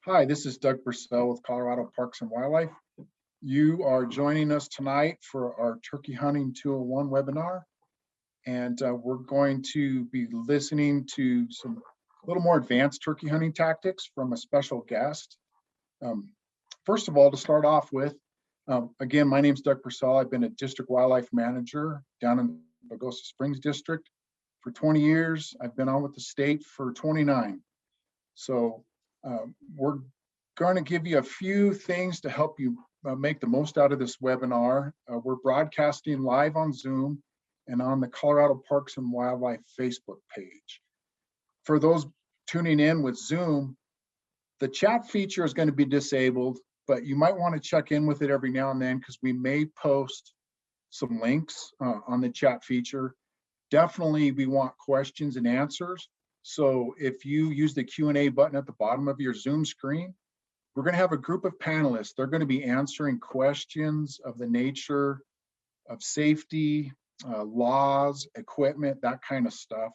Hi, this is Doug Purcell with Colorado Parks and Wildlife. You are joining us tonight for our Turkey Hunting 201 webinar. And we're going to be listening to some little more advanced turkey hunting tactics from a special guest. First of all, to start off with, again, my name's Doug Purcell. I've been a district wildlife manager down in Pagosa Springs District for 20 years. I've been on with the state for 29. So we're going to give you a few things to help you make the most out of this webinar. We're broadcasting live on Zoom and on the Colorado Parks and Wildlife Facebook page. For those tuning in with Zoom, the chat feature is going to be disabled, but you might want to check in with it every now and then because we may post some links on the chat feature. Definitely, we want questions and answers. So if you use the Q&A button at the bottom of your Zoom screen, we're going to have a group of panelists. They're going to be answering questions of the nature of safety, laws, equipment, that kind of stuff.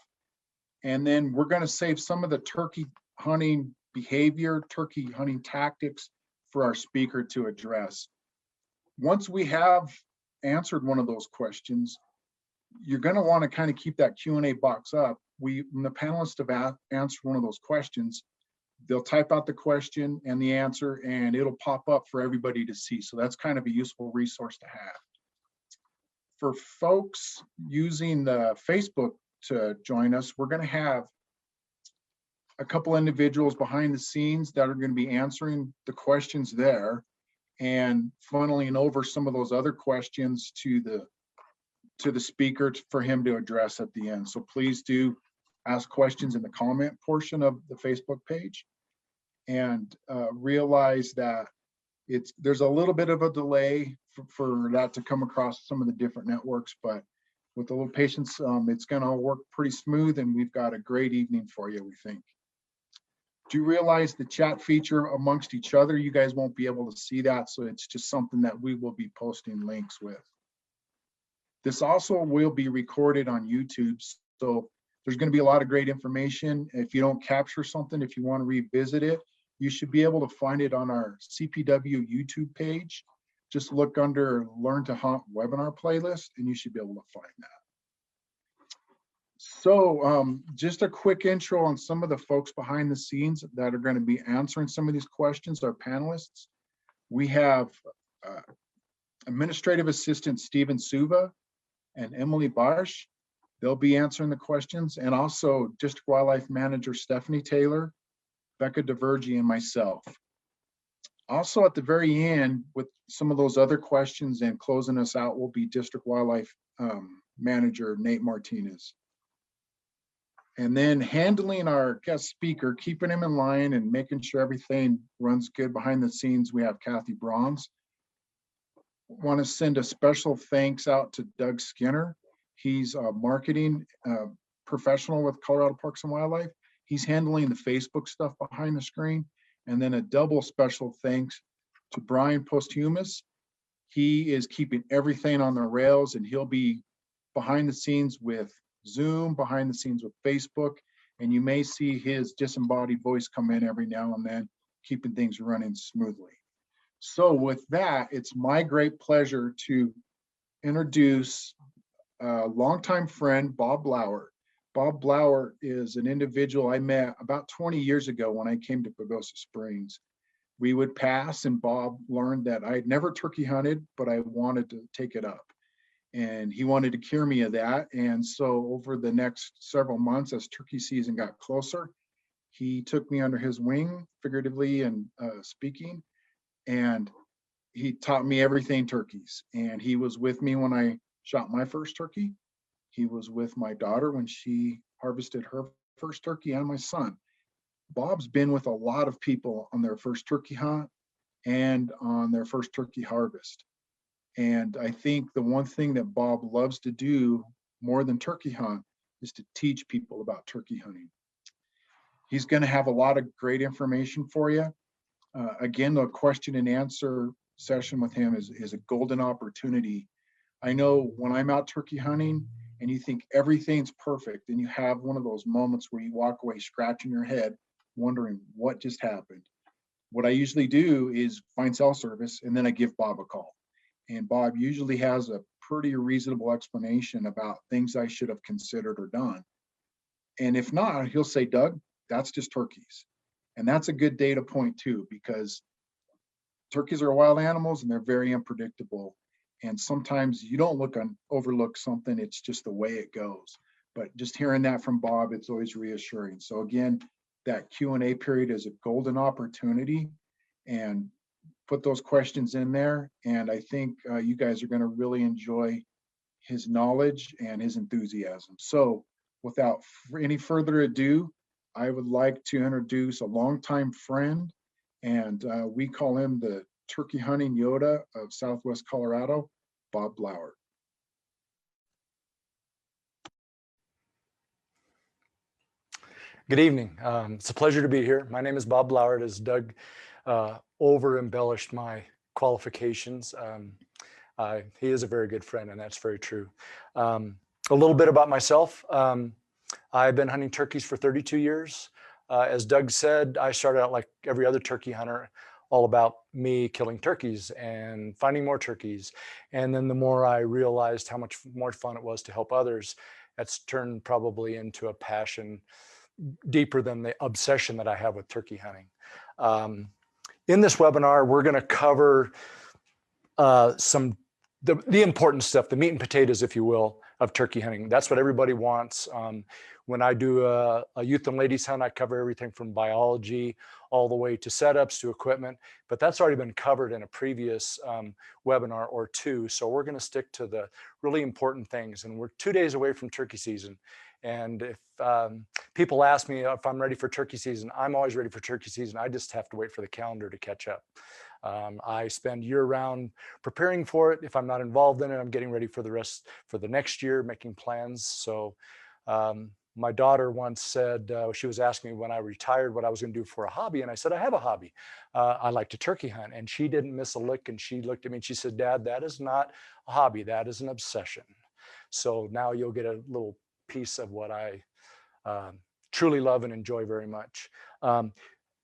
And then we're going to save some of the turkey hunting behavior, turkey hunting tactics for our speaker to address. Once we have answered one of those questions, you're going to want to kind of keep that Q&A box up. When the panelists have answered one of those questions, they'll type out the question and the answer, and it'll pop up for everybody to see. So that's kind of a useful resource to have. For folks using the Facebook to join us, we're going to have a couple individuals behind the scenes that are going to be answering the questions there and funneling over some of those other questions to the speaker for him to address at the end. So please do ask questions in the comment portion of the Facebook page, and realize that there's a little bit of a delay for that to come across some of the different networks, but with a little patience, it's going to work pretty smooth, and we've got a great evening for you, we think. Do you realize the chat feature amongst each other, you guys won't be able to see that, so it's just something that we will be posting links with. This also will be recorded on YouTube, so there's going to be a lot of great information. If you don't capture something, if you want to revisit it, you should be able to find it on our CPW YouTube page. Just look under Learn to Hunt webinar playlist, and you should be able to find that. So just a quick intro on some of the folks behind the scenes that are going to be answering some of these questions, our panelists. We have Administrative Assistant Stephen Suva and Emily Barsh. They'll be answering the questions, and also District Wildlife Manager Stephanie Taylor, Becca DeVergi, and myself. Also at the very end, with some of those other questions and closing us out, will be District Wildlife Manager Nate Martinez. And then handling our guest speaker, keeping him in line and making sure everything runs good behind the scenes, we have Kathy Brahms. Want to send a special thanks out to Doug Skinner. He's a marketing professional with Colorado Parks and Wildlife. He's handling the Facebook stuff behind the screen. And then a double special thanks to Brian Posthumus. He is keeping everything on the rails, and he'll be behind the scenes with Zoom, behind the scenes with Facebook, and you may see his disembodied voice come in every now and then, keeping things running smoothly. So with that, it's my great pleasure to introduce a longtime friend, Bob Brauer. Bob Brauer is an individual I met about 20 years ago when I came to Pagosa Springs. We would pass, and Bob learned that I had never turkey hunted, but I wanted to take it up. And he wanted to cure me of that. And so over the next several months, as turkey season got closer, he took me under his wing, figuratively and speaking, and he taught me everything turkeys. And he was with me when I shot my first turkey. He was with my daughter when she harvested her first turkey, and my son. Bob's been with a lot of people on their first turkey hunt and on their first turkey harvest. And I think the one thing that Bob loves to do more than turkey hunt is to teach people about turkey hunting. He's going to have a lot of great information for you. Again, the question and answer session with him is a golden opportunity. I know when I'm out turkey hunting and you think everything's perfect, and you have one of those moments where you walk away scratching your head, wondering what just happened. what I usually do is find cell service, and then I give Bob a call. And Bob usually has a pretty reasonable explanation about things I should have considered or done. And if not, he'll say, Doug, that's just turkeys. And that's a good data point too, because turkeys are wild animals and they're very unpredictable. And sometimes you don't overlook something, it's just the way it goes. But just hearing that from Bob, it's always reassuring. So again, that Q&A period is a golden opportunity, and put those questions in there. And I think you guys are going to really enjoy his knowledge and his enthusiasm. So without any further ado, I would like to introduce a longtime friend, and we call him the turkey hunting Yoda of Southwest Colorado, Bob Brauer. Good evening. It's a pleasure to be here. My name is Bob Brauer, as Doug over embellished my qualifications. He is a very good friend, and that's very true. A little bit about myself. I've been hunting turkeys for 32 years. As Doug said, I started out like every other turkey hunter, all about me killing turkeys and finding more turkeys. And then the more I realized how much more fun it was to help others, that's turned probably into a passion deeper than the obsession that I have with turkey hunting. In this webinar, we're going to cover the important stuff, the meat and potatoes, if you will, of turkey hunting. That's what everybody wants. When I do a youth and ladies hunt, I cover everything from biology all the way to setups to equipment, but that's already been covered in a previous webinar or two. So we're going to stick to the really important things. And we're 2 days away from turkey season. And if people ask me if I'm ready for turkey season, I'm always ready for turkey season. I just have to wait for the calendar to catch up. I spend year-round preparing for it. If I'm not involved in it, I'm getting ready for the next year, making plans. So my daughter once said, she was asking me when I retired what I was going to do for a hobby. And I said, I have a hobby. I like to turkey hunt. And she didn't miss a lick. And she looked at me and she said, Dad, that is not a hobby. That is an obsession. So now you'll get a little piece of what I truly love and enjoy very much.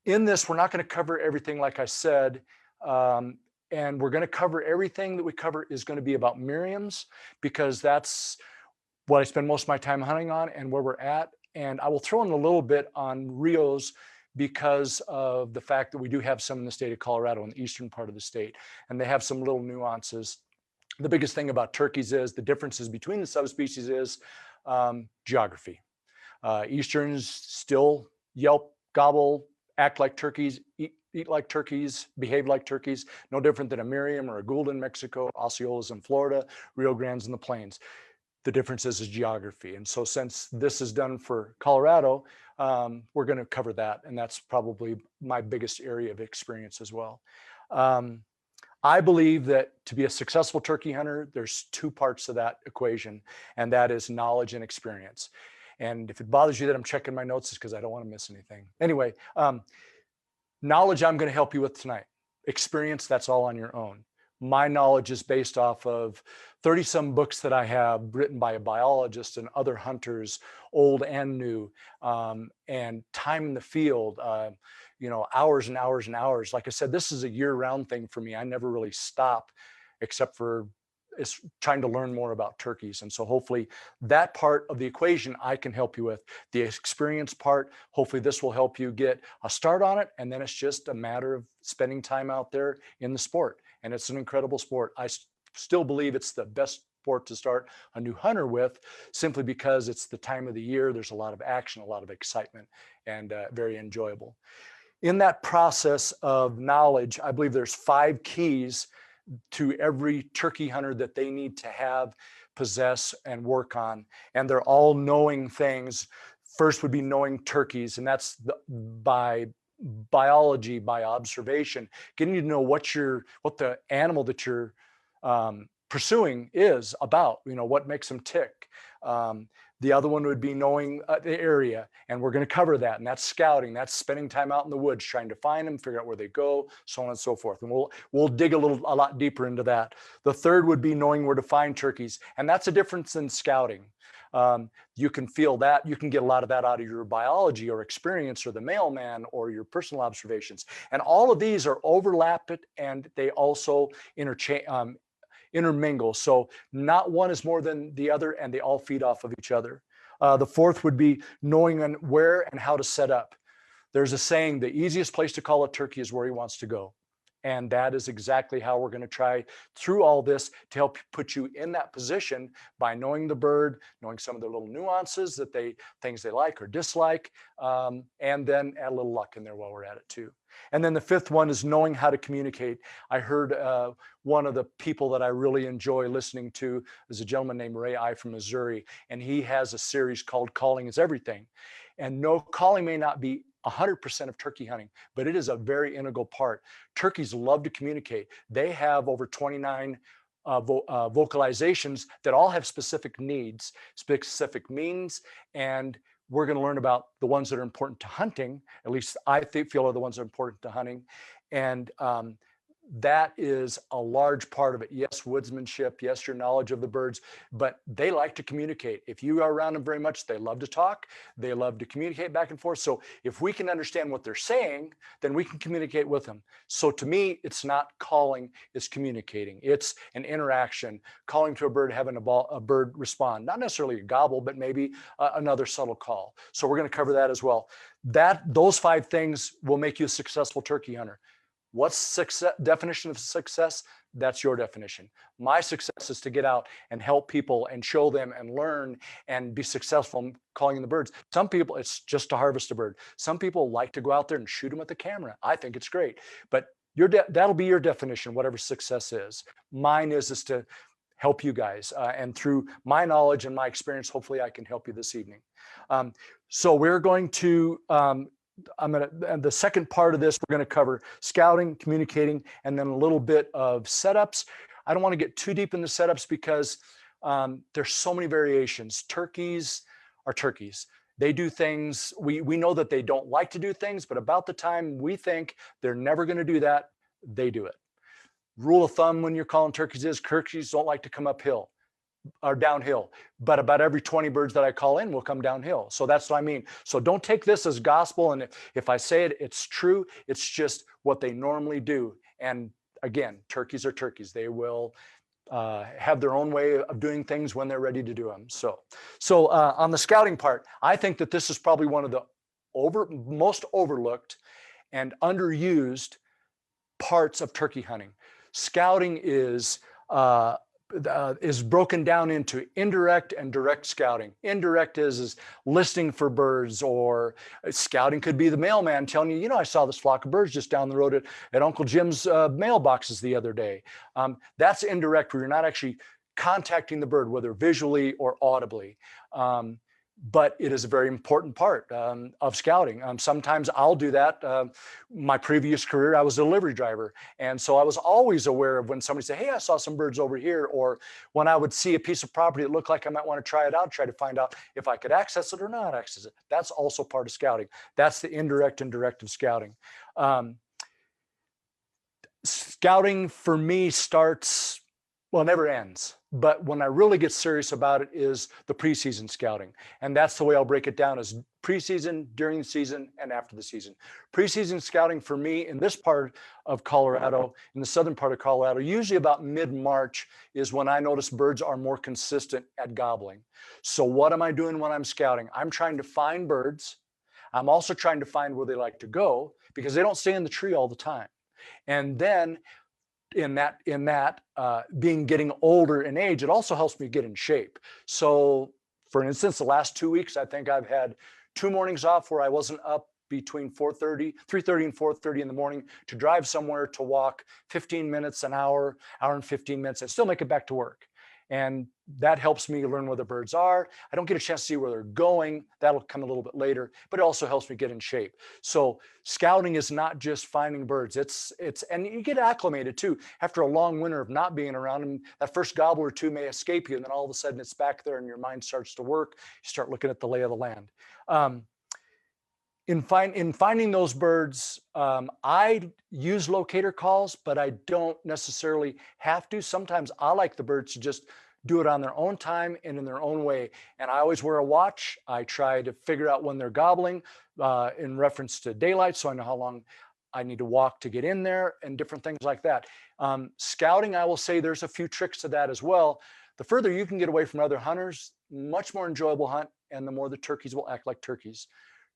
In this, we're not going to cover everything, like I said, and we're going to cover everything that we cover is going to be about Merriams, because that's what I spend most of my time hunting on and where we're at. And I will throw in a little bit on Rios because of the fact that we do have some in the state of Colorado, in the eastern part of the state, and they have some little nuances. The biggest thing about turkeys is the differences between the subspecies is geography. Easterns still yelp, gobble, act like turkeys, eat like turkeys, behave like turkeys, no different than a Merriam or a Gould in Mexico, Osceola's in Florida, Rio Grande's in the plains. The difference is geography. And so since this is done for Colorado, we're going to cover that. And that's probably my biggest area of experience as well. I believe that to be a successful turkey hunter, there's two parts to that equation, and that is knowledge and experience. And if it bothers you that I'm checking my notes, it's because I don't want to miss anything. Anyway, knowledge I'm going to help you with tonight. Experience, that's all on your own. My knowledge is based off of 30-some books that I have written by a biologist and other hunters, old and new, and time in the field, hours and hours and hours. Like I said, this is a year-round thing for me. I never really stop except for trying to learn more about turkeys. And so hopefully that part of the equation I can help you with. The experience part, hopefully this will help you get a start on it. And then it's just a matter of spending time out there in the sport. And it's an incredible sport. I still believe it's the best sport to start a new hunter with, simply because it's the time of the year. There's a lot of action, a lot of excitement, and very enjoyable. In that process of knowledge, I believe there's 5 keys to every turkey hunter that they need to have, possess, and work on. And they're all knowing things. First would be knowing turkeys, and that's by biology, by observation, getting to know what the animal that you're pursuing is about, what makes them tick. The other one would be knowing the area, and we're going to cover that, and that's scouting. That's spending time out in the woods trying to find them, figure out where they go, so on and so forth. And we'll dig a lot deeper into that. The third would be knowing where to find turkeys, and that's a difference in scouting. You can feel that. You can get a lot of that out of your biology or experience or the mailman or your personal observations. And all of these are overlapped and they also intermingle. So not one is more than the other and they all feed off of each other. The fourth would be knowing where and how to set up. There's a saying, the easiest place to call a turkey is where he wants to go. And that is exactly how we're going to try through all this to help put you in that position by knowing the bird, knowing some of the little nuances that things they like or dislike, and then add a little luck in there while we're at it too. And then the fifth one is knowing how to communicate. I heard one of the people that I really enjoy listening to is a gentleman named Ray I from Missouri, and he has a series called Calling is Everything. And no, calling may not be 100% of turkey hunting, but it is a very integral part. Turkeys love to communicate. They have over 29 vocalizations that all have specific needs, specific means, and we're going to learn about the ones that are important to hunting. At least I feel are the ones that are important to hunting. And that is a large part of it. Yes, woodsmanship, yes, your knowledge of the birds, but they like to communicate. If you are around them very much, they love to talk, they love to communicate back and forth. So if we can understand what they're saying, then we can communicate with them. So to me, it's not calling, it's communicating. It's an interaction, calling to a bird, having a bird respond, not necessarily a gobble, but maybe another subtle call. So we're going to cover that as well. Those 5 things will make you a successful turkey hunter. What's success, definition of success? That's your definition. My success is to get out and help people and show them and learn and be successful in calling in the birds. Some people, it's just to harvest a bird. Some people like to go out there and shoot them with the camera. I think it's great, but that'll be your definition, whatever success is. Mine is to help you guys. And through my knowledge and my experience, hopefully I can help you this evening. So we're going to, the second part of this, we're going to cover scouting, communicating, and then a little bit of setups. I don't want to get too deep into setups because there's so many variations. Turkeys are turkeys. They do things, we know that they don't like to do things, but about the time we think they're never going to do that, they do it. Rule of thumb when you're calling turkeys is turkeys don't like to come uphill or downhill, but about every 20 birds that I call in will come downhill. So that's what I mean. So don't take this as gospel. And if I say it, it's true. It's just what they normally do. And again, turkeys are turkeys. They will have their own way of doing things when they're ready to do them. So on the scouting part, I think that this is probably one of the most overlooked and underused parts of turkey hunting. Scouting is broken down into indirect and direct scouting. Indirect is listening for birds, or scouting could be the mailman telling you, I saw this flock of birds just down the road at Uncle Jim's mailboxes the other day. That's indirect, where you're not actually contacting the bird, whether visually or audibly. But it is a very important part of scouting. Sometimes I'll do that. My previous career, I was a delivery driver. And so I was always aware of when somebody said, hey, I saw some birds over here. Or when I would see a piece of property that looked like I might want to try it out, try to find out if I could access it or not access it. That's also part of scouting. That's the indirect and direct of scouting. Scouting for me starts, well, it never ends. But when I really get serious about it is the preseason scouting. And that's the way I'll break it down, is preseason, during the season, and after the season. Preseason scouting for me in this part of Colorado, in the southern part of Colorado, usually about mid-March is when I notice birds are more consistent at gobbling. So what am I doing when I'm scouting? I'm trying to find birds. I'm also trying to find where they like to go, because they don't stay in the tree all the time. And then in that getting older in age, it also helps me get in shape. So for instance, the last 2 weeks, I think I've had 2 mornings off where I wasn't up between 3:30 and 4:30 in the morning to drive somewhere to walk 15 minutes, an hour and 15 minutes, and still make it back to work. And that helps me learn where the birds are. I don't get a chance to see where they're going. That'll come a little bit later, but it also helps me get in shape. So scouting is not just finding birds. And you get acclimated too. After a long winter of not being around them, that first gobble or two may escape you, and then all of a sudden it's back there and your mind starts to work. You start looking at the lay of the land. In finding those birds, I use locator calls, but I don't necessarily have to. Sometimes I like the birds to just do it on their own time and in their own way. And I always wear a watch. I try to figure out when they're gobbling in reference to daylight, so I know how long I need to walk to get in there and different things like that. Scouting, I will say there's a few tricks to that as well. The further you can get away from other hunters, much more enjoyable hunt, and the more the turkeys will act like turkeys.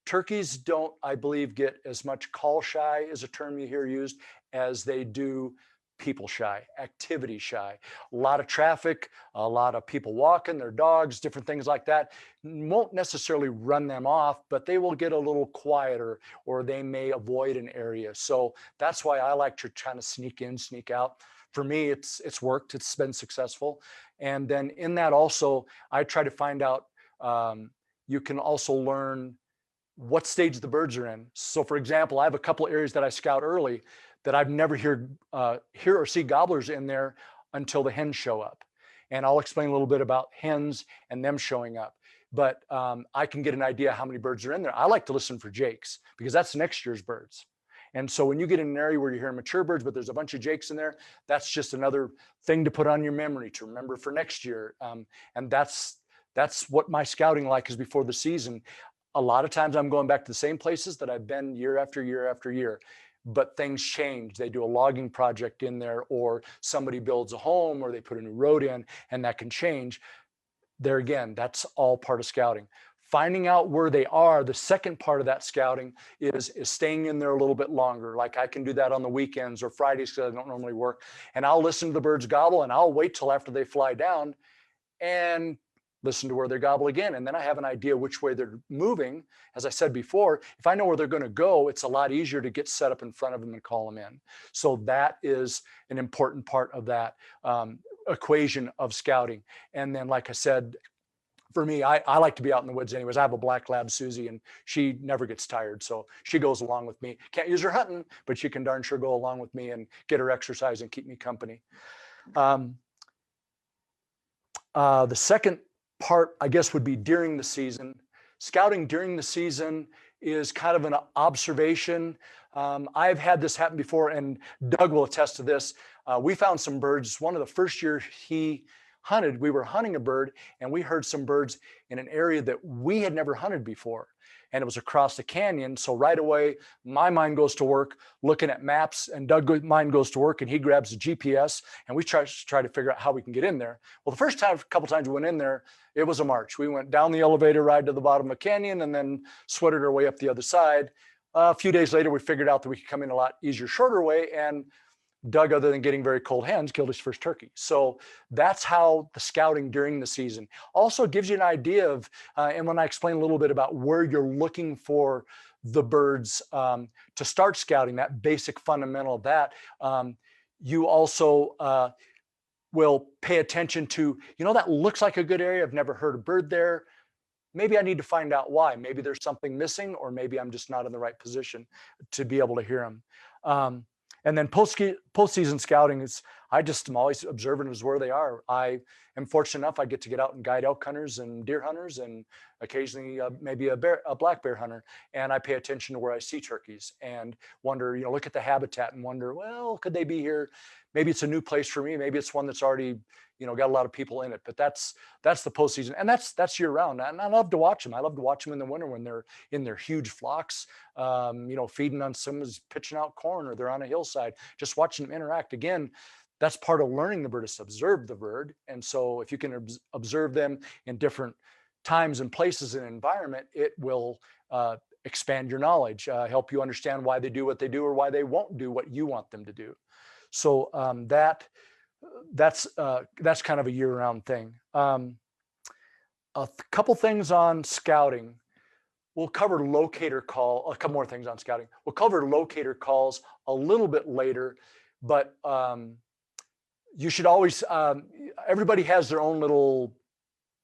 Turkeys don't, I believe, get as much call shy, is a term you hear used, as they do people shy, activity shy. A lot of traffic, a lot of people walking, their dogs, different things like that. Won't necessarily run them off, but they will get a little quieter, or they may avoid an area. So that's why I like to try to sneak in, sneak out. For me, it's worked, it's been successful. And then in that also, I try to find out, you can also learn what stage the birds are in. So for example, I have a couple areas that I scout early that I've never hear or see gobblers in there until the hens show up. And I'll explain a little bit about hens and them showing up. But I can get an idea how many birds are in there. I like to listen for jakes because that's next year's birds. And so when you get in an area where you're hearing mature birds, but there's a bunch of jakes in there, that's just another thing to put on your memory to remember for next year. And that's what my scouting like is before the season. A lot of times I'm going back to the same places that I've been year after year after year, but things change. They do a logging project in there, or somebody builds a home, or they put a new road in, and that can change. There again, that's all part of scouting. Finding out where they are, the second part of that scouting is staying in there a little bit longer. Like I can do that on the weekends or Fridays because I don't normally work. And I'll listen to the birds gobble, and I'll wait till after they fly down and listen to where they gobble again. And then I have an idea which way they're moving. As I said before, if I know where they're going to go, it's a lot easier to get set up in front of them and call them in. So that is an important part of that equation of scouting. And then, like I said, for me, I like to be out in the woods anyways. I have a black lab, Susie, and she never gets tired. So she goes along with me. Can't use her hunting, but she can darn sure go along with me and get her exercise and keep me company. The second part, I guess, would be during the season. Scouting during the season is kind of an observation. I've had this happen before, and Doug will attest to this. We found some birds. One of the first years he hunted, we were hunting a bird, and we heard some birds in an area that we had never hunted before. And it was across the canyon. So right away, my mind goes to work looking at maps, and Doug's mind goes to work, and he grabs the GPS, and we try to figure out how we can get in there. Well, the first time, a couple times we went in there, it was a march. We went down the elevator ride to the bottom of the canyon and then sweated our way up the other side. A few days later, we figured out that we could come in a lot easier, shorter way, and Doug, other than getting very cold hens, killed his first turkey. So that's how the scouting during the season also gives you an idea of, and when I explain a little bit about where you're looking for the birds to start scouting, that basic fundamental of that, you also will pay attention to, that looks like a good area. I've never heard a bird there. Maybe I need to find out why. Maybe there's something missing, or maybe I'm just not in the right position to be able to hear them. And then postseason scouting is, I just am always observant as where they are. I am fortunate enough, I get to get out and guide elk hunters and deer hunters, and occasionally maybe a black bear hunter. And I pay attention to where I see turkeys and wonder, look at the habitat and wonder, well, could they be here? Maybe it's a new place for me. Maybe it's one that's already, got a lot of people in it. But that's the postseason, and that's year round. And I love to watch them. I love to watch them in the winter when they're in their huge flocks, feeding on someone's pitching out corn, or they're on a hillside. Just watching them interact. Again, that's part of learning the bird, is to observe the bird. And so if you can observe them in different times and places and environment, it will expand your knowledge, help you understand why they do what they do, or why they won't do what you want them to do. So that's kind of a year-round thing. A couple things on scouting. We'll cover locator call, a couple more things on scouting. We'll cover locator calls a little bit later, but you should always, everybody has their own little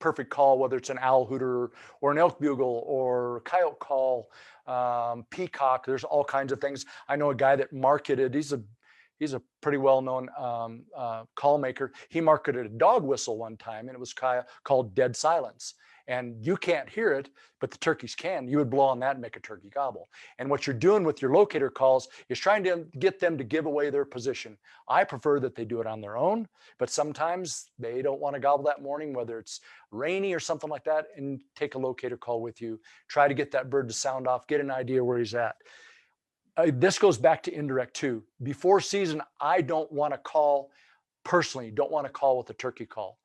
perfect call, whether it's an owl hooter or an elk bugle or coyote call, peacock. There's all kinds of things. I know a guy that marketed, he's a pretty well-known call maker. He marketed a dog whistle one time, and it was called Dead Silence. and you can't hear it, but the turkeys can, you would blow on that and make a turkey gobble. And what you're doing with your locator calls is trying to get them to give away their position. I prefer that they do it on their own, but sometimes they don't want to gobble that morning, whether it's rainy or something like that, and take a locator call with you. Try to get that bird to sound off, get an idea where he's at. This goes back to indirect too. Before season, I don't want to call, personally, don't want to call with a turkey call.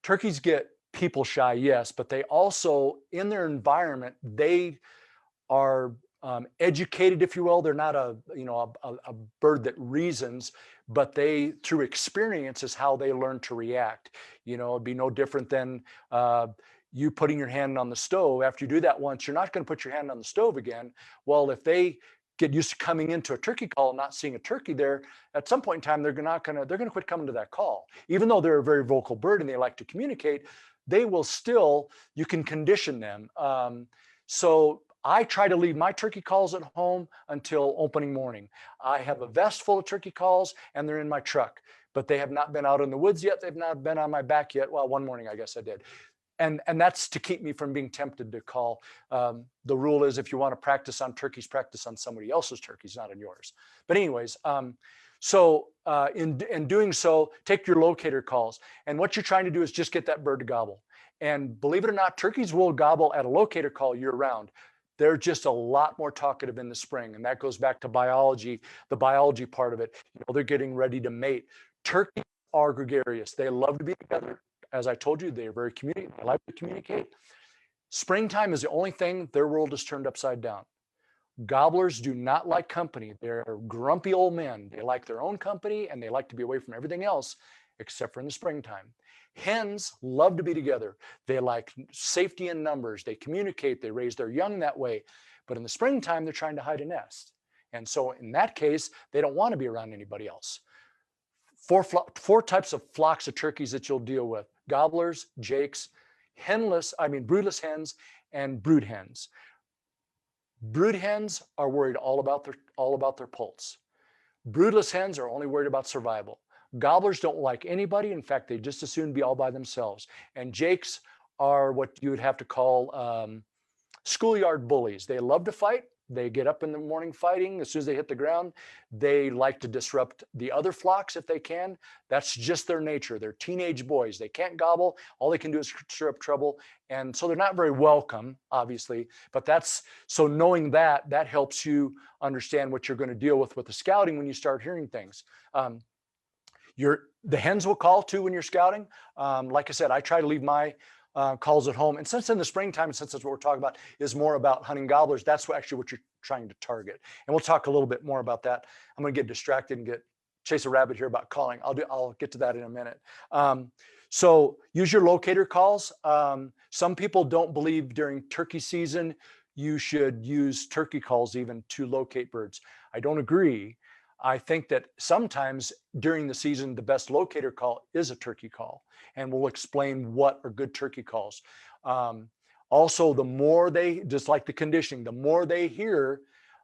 Turkeys get people shy, yes, but they also, in their environment, they are educated, if you will. They're not a bird that reasons, but they, through experience, is how they learn to react. It'd be no different than you putting your hand on the stove. After you do that once, you're not going to put your hand on the stove again. Well, if they get used to coming into a turkey call and not seeing a turkey there, at some point in time, they're going to quit coming to that call. Even though they're a very vocal bird and they like to communicate, they will still, you can condition them. So I try to leave my turkey calls at home until opening morning. I have a vest full of turkey calls and they're in my truck, but they have not been out in the woods yet. They've not been on my back yet. Well, one morning, I guess I did. And that's to keep me from being tempted to call. The rule is, if you want to practice on turkeys, practice on somebody else's turkeys, not on yours. But anyways, in doing so, take your locator calls. And what you're trying to do is just get that bird to gobble. And believe it or not, turkeys will gobble at a locator call year round. They're just a lot more talkative in the spring. And that goes back to biology, the biology part of it. They're getting ready to mate. Turkeys are gregarious. They love to be together. As I told you, they're very communicative. They like to communicate. Springtime is the only thing their world is turned upside down. Gobblers do not like company. They're grumpy old men. They like their own company and they like to be away from everything else except for in the springtime. Hens love to be together. They like safety in numbers. They communicate. They raise their young that way. But in the springtime, they're trying to hide a nest. And so in that case, they don't want to be around anybody else. Four types of flocks of turkeys that you'll deal with: gobblers, jakes, broodless hens, and brood hens. Brood hens are worried all about their poults. Broodless hens are only worried about survival. Gobblers don't like anybody. In fact, they just as soon be all by themselves. And jakes are what you would have to call schoolyard bullies. They love to fight. They get up in the morning fighting. As soon as they hit the ground, they like to disrupt the other flocks if they can. That's just their nature. They're teenage boys. They can't gobble. All they can do is stir up trouble. And so they're not very welcome, obviously. But so knowing that helps you understand what you're going to deal with the scouting when you start hearing things. The hens will call too when you're scouting. Like I said, I try to leave my calls at home. And since in the springtime, and since that's what we're talking about, is more about hunting gobblers, that's actually what you're trying to target. And we'll talk a little bit more about that. I'm going to get distracted and chase a rabbit here about calling. I'll get to that in a minute. So use your locator calls. Some people don't believe during turkey season you should use turkey calls even to locate birds. I don't agree. I think that sometimes during the season, the best locator call is a turkey call, and we'll explain what are good turkey calls. Also, the more just like the conditioning, the more they hear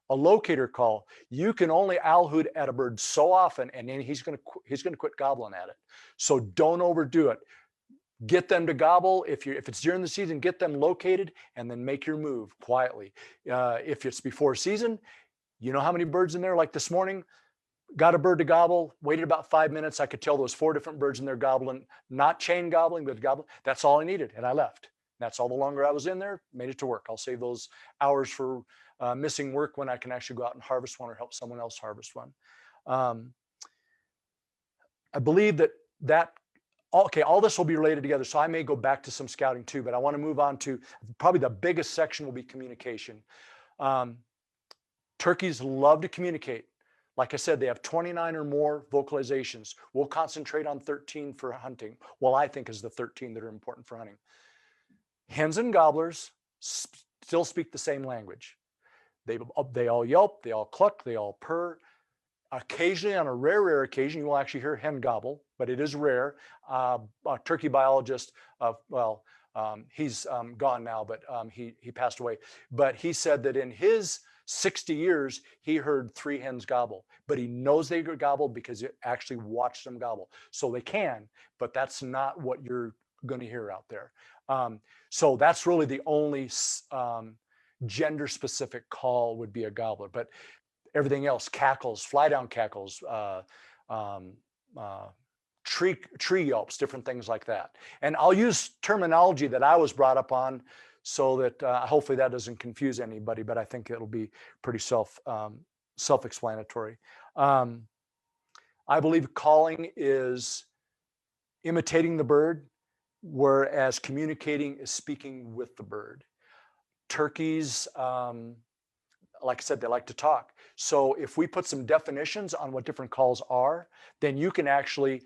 a locator call, you can only owl hoot at a bird so often, and then he's going to quit gobbling at it. So don't overdo it. Get them to gobble. If it's during the season, get them located, and then make your move quietly. If it's before season, you know how many birds in there? Like this morning, got a bird to gobble, waited about 5 minutes. I could tell there was 4 different birds in there gobbling, not chain gobbling, but gobbling. That's all I needed, and I left. That's all the longer I was in there, made it to work. I'll save those hours for missing work when I can actually go out and harvest one or help someone else harvest one. I believe that all this will be related together, so I may go back to some scouting too, but I want to move on to probably the biggest section will be communication. Turkeys love to communicate. Like I said, they have 29 or more vocalizations. We'll concentrate on 13 for hunting. Well, I think is the 13 that are important for hunting. Hens and gobblers still speak the same language. They all yelp, they all cluck, they all purr. Occasionally, on a rare occasion, you will actually hear a hen gobble, but it is rare. A turkey biologist, he's gone now, but he passed away. But he said that in his 60 years, he heard 3 hens gobble, but he knows they gobbled because he actually watched them gobble. So they can, but that's not what you're going to hear out there. So that's really the only gender-specific call would be a gobbler. But everything else, cackles, fly-down cackles, tree yelps, different things like that. And I'll use terminology that I was brought up on, so that hopefully that doesn't confuse anybody. But I think it'll be pretty self-explanatory. I believe calling is imitating the bird, whereas communicating is speaking with the bird. Turkeys, like I said, they like to talk. So if we put some definitions on what different calls are, then you can actually,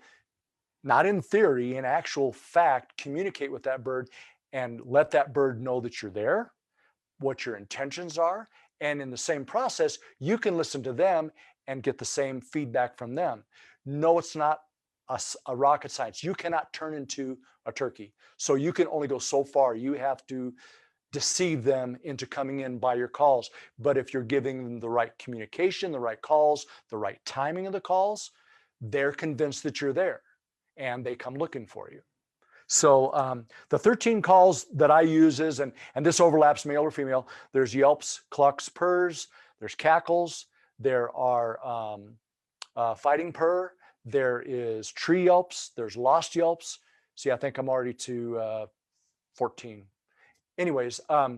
not in theory, in actual fact, communicate with that bird and let that bird know that you're there, what your intentions are. And in the same process, you can listen to them and get the same feedback from them. No, it's not a rocket science. You cannot turn into a turkey. So you can only go so far. You have to deceive them into coming in by your calls. But if you're giving them the right communication, the right calls, the right timing of the calls, they're convinced that you're there and they come looking for you. So the 13 calls that I use is, and this overlaps male or female, there's yelps, clucks, purrs, there's cackles, there are fighting purr, there is tree yelps, there's lost yelps. See, I think I'm already to 14. Anyways, I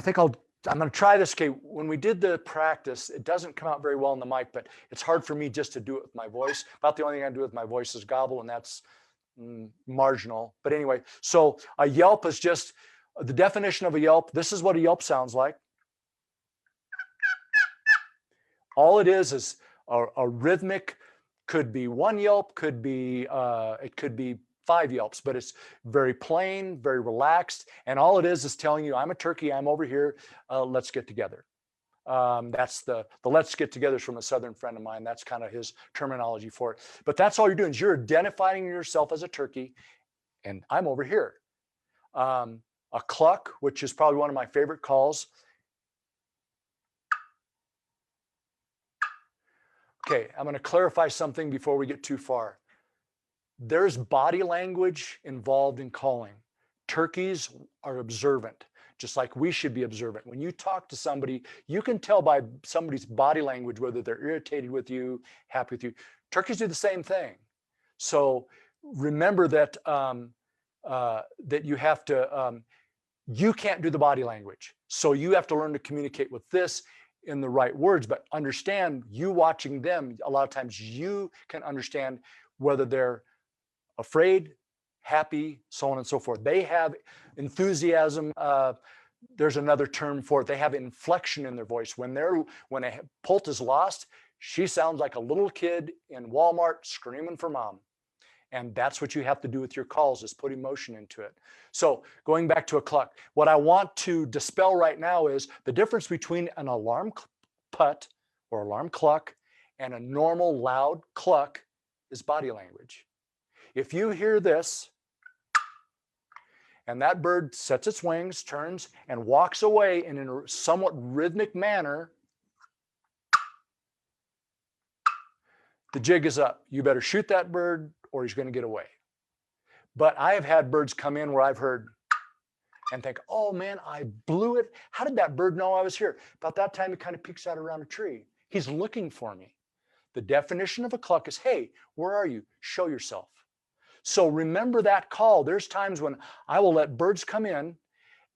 think I'm going to try this. Okay, when we did the practice, it doesn't come out very well in the mic, but it's hard for me just to do it with my voice. About the only thing I do with my voice is gobble, and that's marginal. But anyway, so a yelp is just the definition of a yelp. This is what a yelp sounds like. All it is a rhythmic, could be one yelp, could be it could be 5 yelps, but it's very plain, very relaxed. And all it is telling you, I'm a turkey, I'm over here, let's get together. That's the let's get together from a Southern friend of mine. That's kind of his terminology for it. But that's all you're doing is you're identifying yourself as a turkey, and I'm over here. A cluck, which is probably one of my favorite calls. Okay, I'm going to clarify something before we get too far. There's body language involved in calling. Turkeys are observant, just like we should be observant. When you talk to somebody, you can tell by somebody's body language whether they're irritated with you, happy with you. Turkeys do the same thing. So remember that that you have to, you can't do the body language. So you have to learn to communicate with this in the right words, but understand, you watching them, a lot of times you can understand whether they're afraid, happy, so on and so forth. They have enthusiasm. There's another term for it. They have inflection in their voice. When a poult is lost, she sounds like a little kid in Walmart screaming for mom. And that's what you have to do with your calls, is put emotion into it. So going back to a cluck, what I want to dispel right now is the difference between an alarm putt or alarm cluck and a normal loud cluck is body language. If you hear this, and that bird sets its wings, turns, and walks away in a somewhat rhythmic manner, the jig is up. You better shoot that bird or he's going to get away. But I have had birds come in where I've heard and think, oh man, I blew it. How did that bird know I was here? About that time, he kind of peeks out around a tree. He's looking for me. The definition of a cluck is, hey, where are you? Show yourself. So remember that call. There's times when I will let birds come in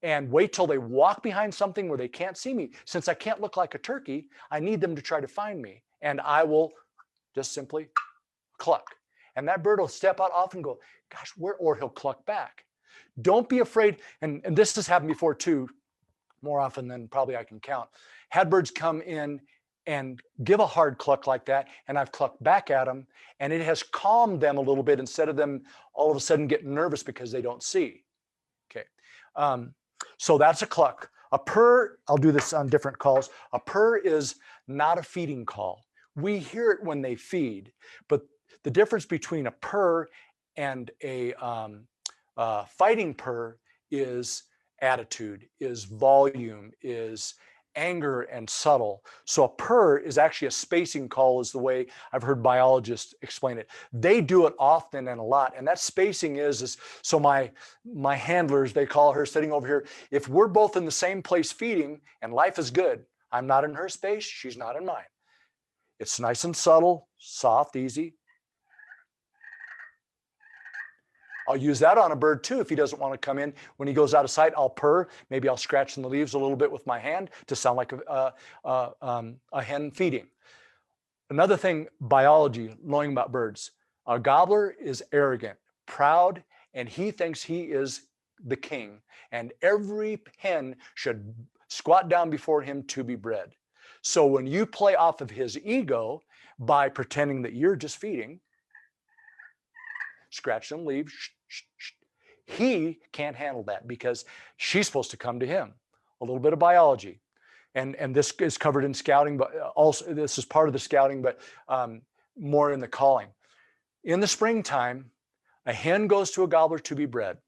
and wait till they walk behind something where they can't see me. Since I can't look like a turkey, I need them to try to find me. And I will just simply cluck. And that bird will step out off and go, gosh, where? Or he'll cluck back. Don't be afraid. And this has happened before too, more often than probably I can count. Had birds come in and give a hard cluck like that, and I've clucked back at them, and it has calmed them a little bit instead of them all of a sudden getting nervous because they don't see. Okay, so that's a cluck. A purr, I'll do this on different calls. A purr is not a feeding call. We hear it when they feed, but the difference between a purr and a fighting purr is attitude, is volume, is anger and subtle. So a purr is actually a spacing call, is the way I've heard biologists explain it. They do it often and a lot. And that spacing is so my handlers, they call her, sitting over here, if we're both in the same place feeding and life is good, I'm not in her space, she's not in mine. It's nice and subtle, soft, easy. I'll use that on a bird too. If he doesn't want to come in, when he goes out of sight, I'll purr. Maybe I'll scratch in the leaves a little bit with my hand to sound like a hen feeding. Another thing, biology, knowing about birds. A gobbler is arrogant, proud, and he thinks he is the king. And every hen should squat down before him to be bred. So when you play off of his ego by pretending that you're just feeding, scratch some leaves, he can't handle that because she's supposed to come to him. A little bit of biology. And this is covered in scouting, but also this is part of the scouting, but more in the calling. In the springtime, a hen goes to a gobbler to be bred.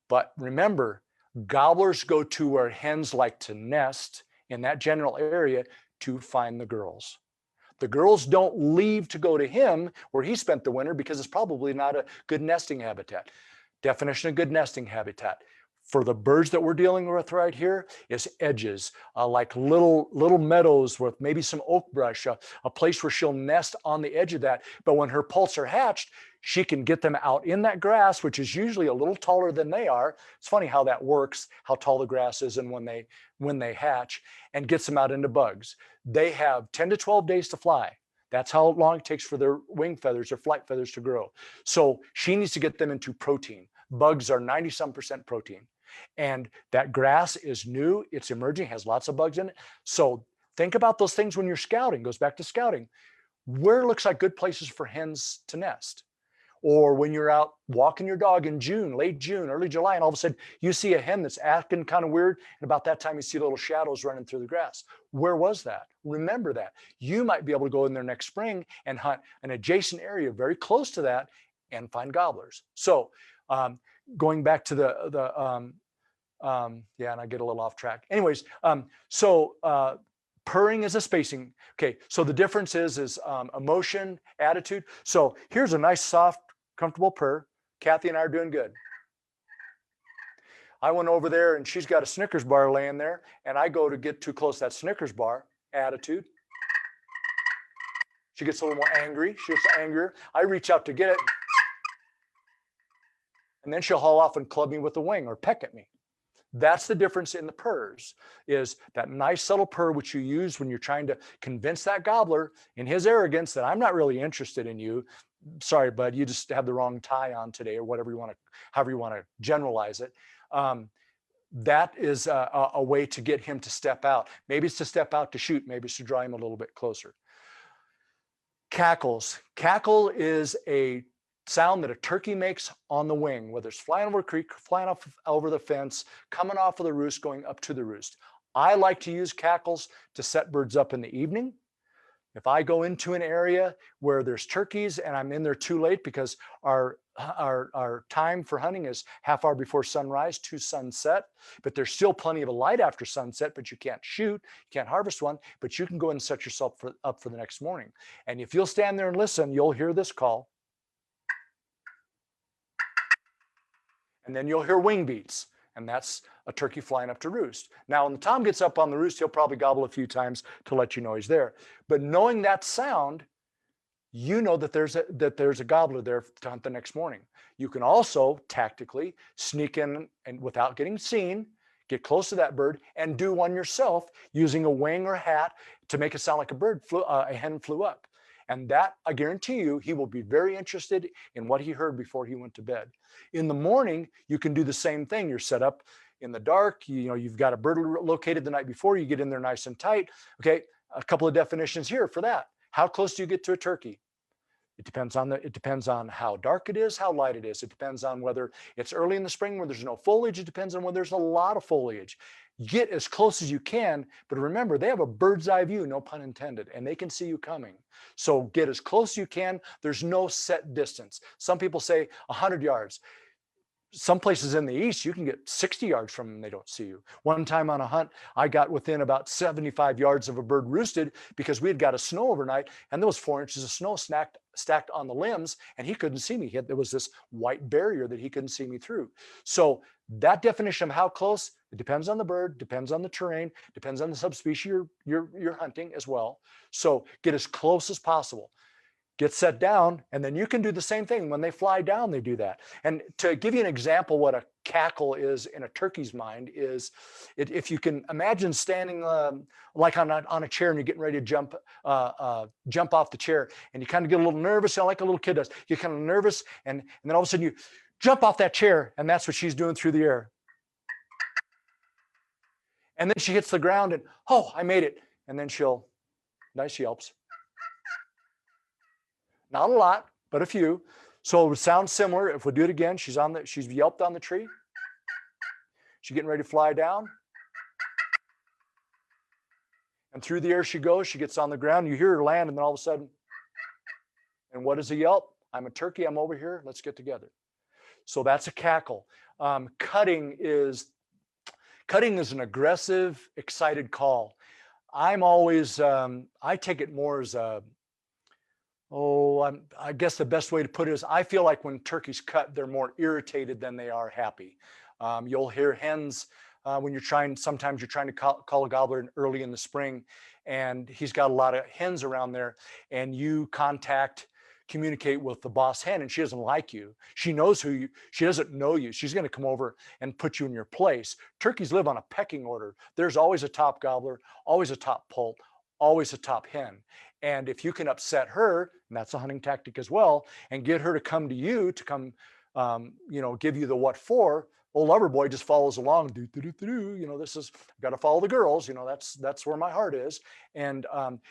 But remember, gobblers go to where hens like to nest in that general area to find the girls. The girls don't leave to go to him where he spent the winter because it's probably not a good nesting habitat. Definition of good nesting habitat for the birds that we're dealing with right here is edges, like little meadows with maybe some oak brush, a place where she'll nest on the edge of that. But when her poults are hatched, she can get them out in that grass, which is usually a little taller than they are. It's funny how that works, how tall the grass is and when they hatch, and gets them out into bugs. They have 10 to 12 days to fly. That's how long it takes for their wing feathers or flight feathers to grow. So she needs to get them into protein. Bugs are 90-some% protein. And that grass is new, it's emerging, has lots of bugs in it. So think about those things when you're scouting. Goes back to scouting. Where looks like good places for hens to nest? Or when you're out walking your dog in June, late June, early July, and all of a sudden you see a hen that's acting kind of weird, and about that time you see little shadows running through the grass. Where was that? Remember that. You might be able to go in there next spring and hunt an adjacent area very close to that and find gobblers. So going back to yeah, and I get a little off track. Anyways, purring is a spacing. Okay, so the difference is emotion, attitude. So here's a nice, soft, comfortable purr. Kathy and I are doing good. I went over there and she's got a Snickers bar laying there, and I go to get too close to that Snickers bar. Attitude. She gets a little more angry. She gets angrier. I reach out to get it, and then she'll haul off and club me with the wing or peck at me. That's the difference in the purrs, is that nice subtle purr which you use when you're trying to convince that gobbler in his arrogance that I'm not really interested in you. Sorry, bud, you just have the wrong tie on today, or whatever you want to, however you want to generalize it. That is a way to get him to step out. Maybe it's to step out to shoot. Maybe it's to draw him a little bit closer. Cackles. Cackle is a sound that a turkey makes on the wing, whether it's flying over a creek, flying off over the fence, coming off of the roost, going up to the roost. I like to use cackles to set birds up in the evening. If I go into an area where there's turkeys and I'm in there too late because our time for hunting is half hour before sunrise to sunset, but there's still plenty of a light after sunset, but you can't shoot, you can't harvest one, but you can go and set yourself up for the next morning. And if you'll stand there and listen, you'll hear this call. And then you'll hear wing beats, and that's a turkey flying up to roost. Now, when the tom gets up on the roost, he'll probably gobble a few times to let you know he's there. But knowing that sound, you know that there's a gobbler there to hunt the next morning. You can also tactically sneak in and without getting seen, get close to that bird and do one yourself using a wing or hat to make it sound like a hen flew up. And that, I guarantee you, he will be very interested in what he heard before he went to bed. In the morning, you can do the same thing. You're set up in the dark. You've got a bird located the night before. You get in there nice and tight. Okay, a couple of definitions here for that. How close do you get to a turkey? It depends on how dark it is, how light it is. It depends on whether it's early in the spring where there's no foliage. It depends on whether there's a lot of foliage. Get as close as you can, but remember, they have a bird's eye view, no pun intended, and they can see you coming. So get as close as you can. There's no set distance. Some people say 100 yards. some places in the east, you can get 60 yards from them, they don't see you. One time on a hunt, I got within about 75 yards of a bird roosted because we had got a snow overnight, and there was 4 inches of snow stacked on the limbs, and he couldn't see me. There was this white barrier that he couldn't see me through. So that definition of how close, it depends on the bird, depends on the terrain, depends on the subspecies you're hunting as well. So get as close as possible. Get set down, and then you can do the same thing. When they fly down, they do that. And to give you an example, what a cackle is in a turkey's mind is, if you can imagine standing like on a chair and you're getting ready to jump off the chair, and you kind of get a little nervous, like a little kid does. You're kind of nervous, and then all of a sudden you jump off that chair, and that's what she's doing through the air. And then she hits the ground, and oh, I made it. And then she'll, nice yelps. Not a lot, but a few. So it would sound similar. If we do it again, she's yelped on the tree. She's getting ready to fly down. And through the air she goes. She gets on the ground. You hear her land, and then all of a sudden, and what is a yelp? I'm a turkey. I'm over here. Let's get together. So that's a cackle. Cutting is an aggressive, excited call. I'm always, I take it more as a, I guess the best way to put it is, I feel like when turkeys cut, they're more irritated than they are happy. You'll hear hens when sometimes you're trying to call a gobbler early in the spring, and he's got a lot of hens around there, and you communicate with the boss hen, and she doesn't like you. She doesn't know you. She's going to come over and put you in your place. Turkeys live on a pecking order. There's always a top gobbler, always a top poult, always a top hen. And if you can upset her, and that's a hunting tactic as well, and get her to come to you to come, give you the what for, old lover boy just follows along. This is, got to follow the girls. That's where my heart is. And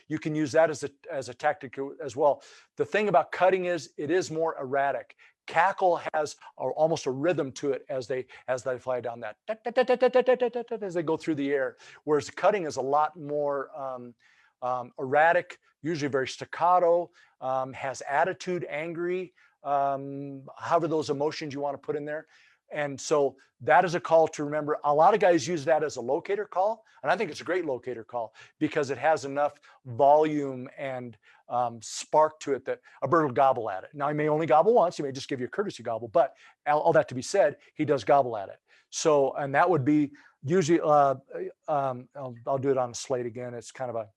you can use that as a tactic as well. The thing about cutting is it is more erratic. Cackle has almost a rhythm to it as they fly down that, as they go through the air, whereas cutting is a lot more erratic, usually very staccato, has attitude, angry, however those emotions you want to put in there. And so that is a call to remember. A lot of guys use that as a locator call, and I think it's a great locator call because it has enough volume and spark to it that a bird will gobble at it. Now, he may only gobble once. He may just give you a courtesy gobble, but all that to be said, he does gobble at it. So, and that would be usually, I'll do it on a slate again. It's kind of a,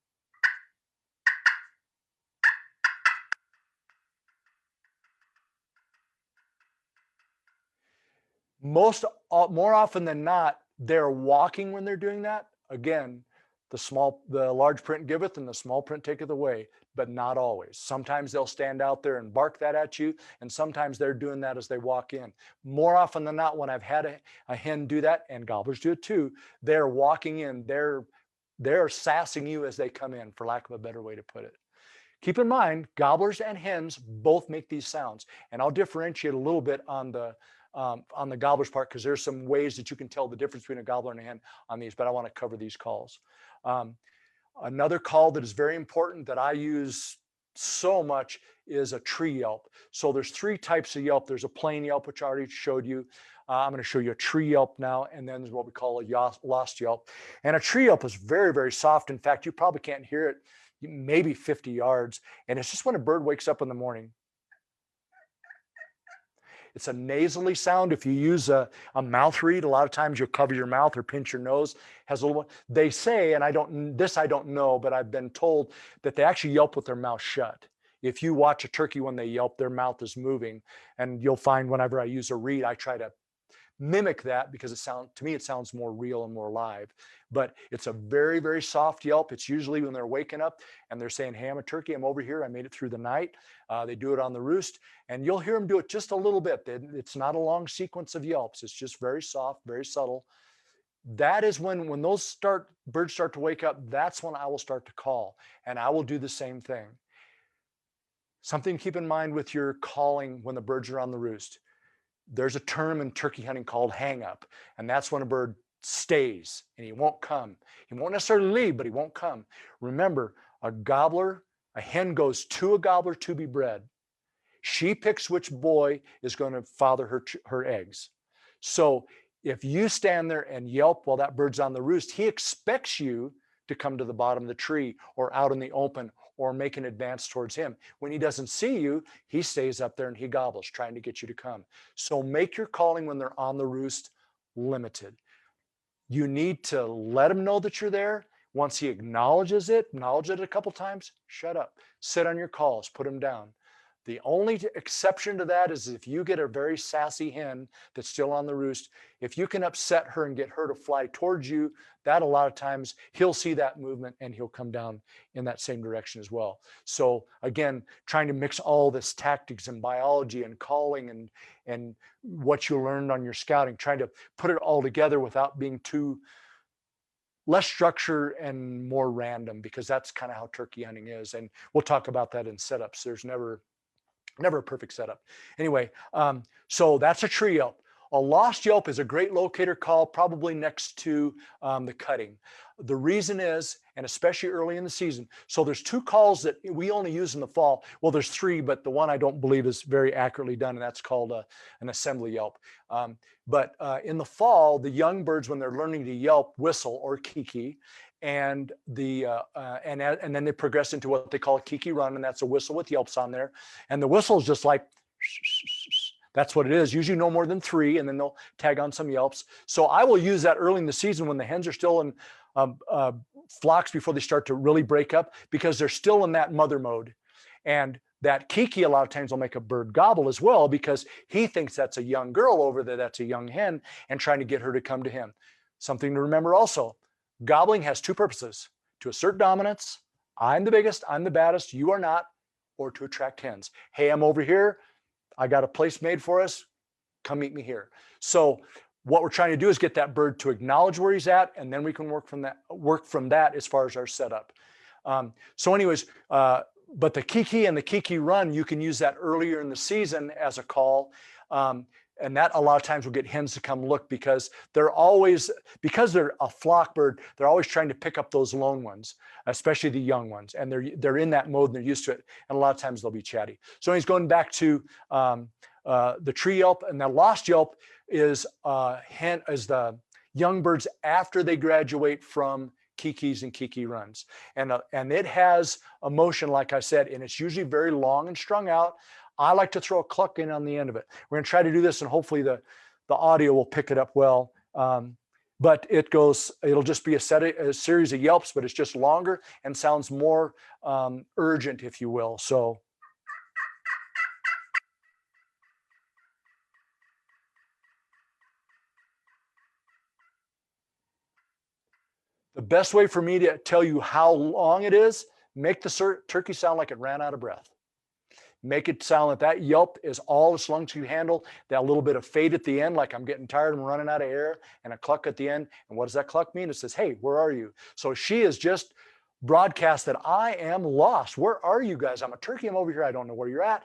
more often than not, they're walking when they're doing that. Again, the large print giveth and the small print taketh away, but not always. Sometimes they'll stand out there and bark that at you, and sometimes they're doing that as they walk in. More often than not, when I've had a hen do that, and gobblers do it too, they're walking in, they're sassing you as they come in, for lack of a better way to put it. Keep in mind, gobblers and hens both make these sounds, and I'll differentiate a little bit on the gobbler's part, because there's some ways that you can tell the difference between a gobbler and a hen on these, but I want to cover these calls. Another call that is very important that I use so much is a tree yelp. So there's 3 types of yelp. There's a plain yelp, which I already showed you. I'm going to show you a tree yelp now, and then there's what we call a lost yelp. And a tree yelp is very, very soft. In fact, you probably can't hear it maybe 50 yards. And it's just when a bird wakes up in the morning. It's a nasally sound. If you use a mouth reed, a lot of times you'll cover your mouth or pinch your nose. Has a little. They say, and I don't know, but I've been told that they actually yelp with their mouth shut. If you watch a turkey when they yelp, their mouth is moving, and you'll find whenever I use a reed, I try to mimic that because to me it sounds more real and more live. But it's a very, very soft yelp. It's usually when they're waking up and they're saying, "Hey, I'm a turkey. I'm over here. I made it through the night." They do it on the roost, and you'll hear them do it just a little bit. It's not a long sequence of yelps. It's just very soft, very subtle. That is when those birds start to wake up. That's when I will start to call, and I will do the same thing. Something to keep in mind with your calling when the birds are on the roost. There's a term in turkey hunting called hang up, and that's when a bird stays and he won't come. He won't necessarily leave, but he won't come. Remember, a hen goes to a gobbler to be bred. She picks which boy is going to father her eggs. So if you stand there and yelp while that bird's on the roost, he expects you to come to the bottom of the tree or out in the open or make an advance towards him. When he doesn't see you, he stays up there and he gobbles, trying to get you to come. So make your calling when they're on the roost limited. You need to let him know that you're there. Once he acknowledge it a couple times, shut up, sit on your calls, put him down. The only exception to that is if you get a very sassy hen that's still on the roost, if you can upset her and get her to fly towards you, that a lot of times he'll see that movement and he'll come down in that same direction as well. So again, trying to mix all this tactics and biology and calling and what you learned on your scouting, trying to put it all together without being too less structure and more random, because that's kind of how turkey hunting is. And we'll talk about that in setups. There's never a perfect setup. Anyway, so that's a tree yelp. A lost yelp is a great locator call, probably next to the cutting. The reason is, and especially early in the season, so there's two calls that we only use in the fall. Well, there's three, but the one I don't believe is very accurately done, and that's called an assembly yelp. But in the fall, the young birds, when they're learning to yelp, whistle or kiki, and and then they progress into what they call a kiki run, and that's a whistle with yelps on there. And the whistle is just like, that's what it is, usually no more than 3, and then they'll tag on some yelps. So I will use that early in the season when the hens are still in flocks before they start to really break up, because they're still in that mother mode. And that kiki a lot of times will make a bird gobble as well, because he thinks that's a young girl over there, that's a young hen, and trying to get her to come to him. Something to remember also, gobbling has 2 purposes: to assert dominance, I'm the biggest, I'm the baddest, you are not, or to attract hens. Hey, I'm over here, I got a place made for us, come meet me here. So what we're trying to do is get that bird to acknowledge where he's at, and then we can work from that as far as our setup. So anyways, but the kiki and the kiki run, you can use that earlier in the season as a call. And that a lot of times will get hens to come look, because they're always, because they're a flock bird, they're always trying to pick up those lone ones, especially the young ones. And they're in that mode and they're used to it. And a lot of times they'll be chatty. So he's going back to the tree yelp, and the lost yelp is the young birds after they graduate from kikis and kiki runs. And it has a motion, like I said, and it's usually very long and strung out. I like to throw a cluck in on the end of it. We're going to try to do this, and hopefully the audio will pick it up well. But it'll just be a series of yelps, but it's just longer and sounds more urgent, if you will. So. The best way for me to tell you how long it is, make the turkey sound like it ran out of breath. Make it sound like that yelp is all as long as you handle. That little bit of fade at the end, like I'm getting tired, I'm running out of air, and a cluck at the end. And what does that cluck mean? It says, hey, where are you? So she is just broadcast that I am lost. Where are you guys? I'm a turkey, I'm over here, I don't know where you're at.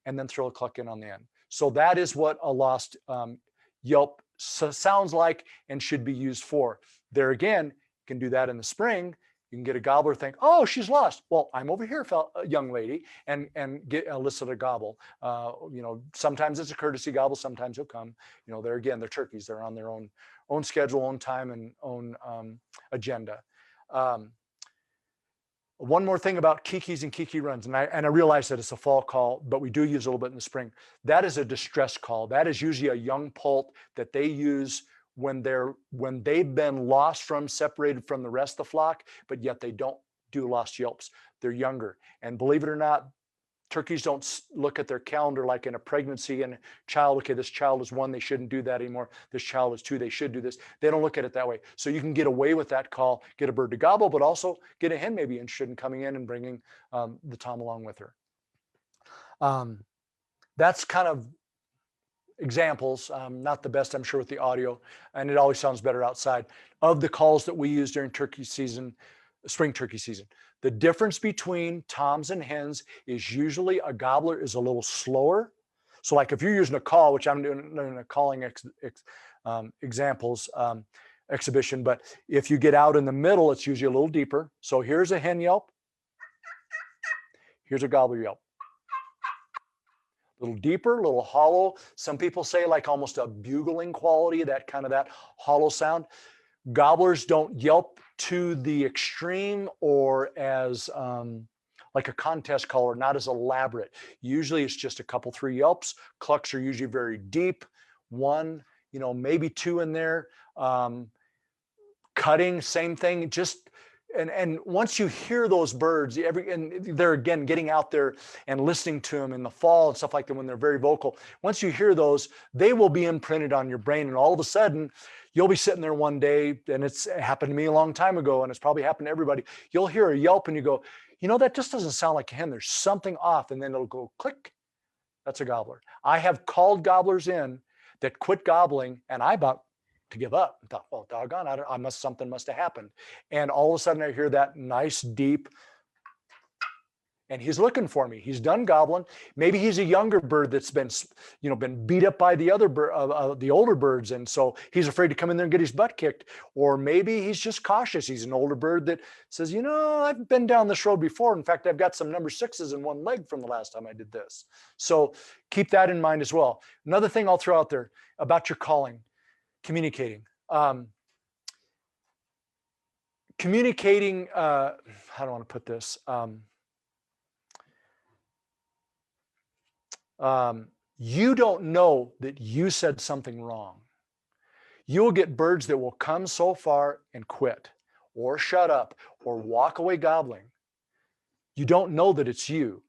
And then throw a cluck in on the end. So that is what a lost yelp sounds like and should be used for. There again, you can do that in the spring. You can get a gobbler think, oh, she's lost. Well, I'm over here, young lady, and elicit a gobble. Sometimes it's a courtesy gobble. Sometimes he'll come. There again, they're turkeys. They're on their own schedule, own time, and own agenda. One more thing about kikis and kiki runs, and I realize that it's a fall call, but we do use a little bit in the spring. That is a distress call. That is usually a young poult that they use when they've been separated from the rest of the flock, but yet they don't do lost yelps. They're younger. And believe it or not, turkeys don't look at their calendar like in a pregnancy and a child, okay, this child is 1, they shouldn't do that anymore. This child is 2, they should do this. They don't look at it that way. So you can get away with that call, get a bird to gobble, but also get a hen maybe interested in coming in and bringing the tom along with her. That's kind of examples, not the best, I'm sure, with the audio, and it always sounds better outside, of the calls that we use during turkey season, spring turkey season. The difference between toms and hens is usually a gobbler is a little slower. So like if you're using a call, which I'm doing in a calling exhibition, but if you get out in the middle, it's usually a little deeper. So here's a hen yelp. Here's a gobbler yelp. A little deeper, a little hollow. Some people say like almost a bugling quality, that kind of that hollow sound. Gobblers don't yelp to the extreme or as like a contest caller, not as elaborate. Usually it's just a couple, 3 yelps. Clucks are usually very deep. 1, maybe 2 in there. Cutting, same thing. Just and once you hear those birds, and they're again getting out there and listening to them in the fall and stuff like that when they're very vocal. Once you hear those, they will be imprinted on your brain, and all of a sudden, you'll be sitting there one day, and it's happened to me a long time ago, and it's probably happened to everybody. You'll hear a yelp, and you go, that just doesn't sound like a hen. There's something off, and then it'll go click. That's a gobbler. I have called gobblers in that quit gobbling, and I about to give up. I thought, well, doggone, something must have happened. And all of a sudden I hear that nice deep, and he's looking for me. He's done gobbling. Maybe he's a younger bird that's been beat up by the other the older birds, and so he's afraid to come in there and get his butt kicked. Or maybe he's just cautious. He's an older bird that says, I've been down this road before. In fact, I've got some number 6s in one leg from the last time I did this. So keep that in mind as well. Another thing I'll throw out there about your calling. Communicating. Communicating, how do I want to put this? You don't know that you said something wrong. You'll get birds that will come so far and quit, or shut up, or walk away gobbling. You don't know that it's you.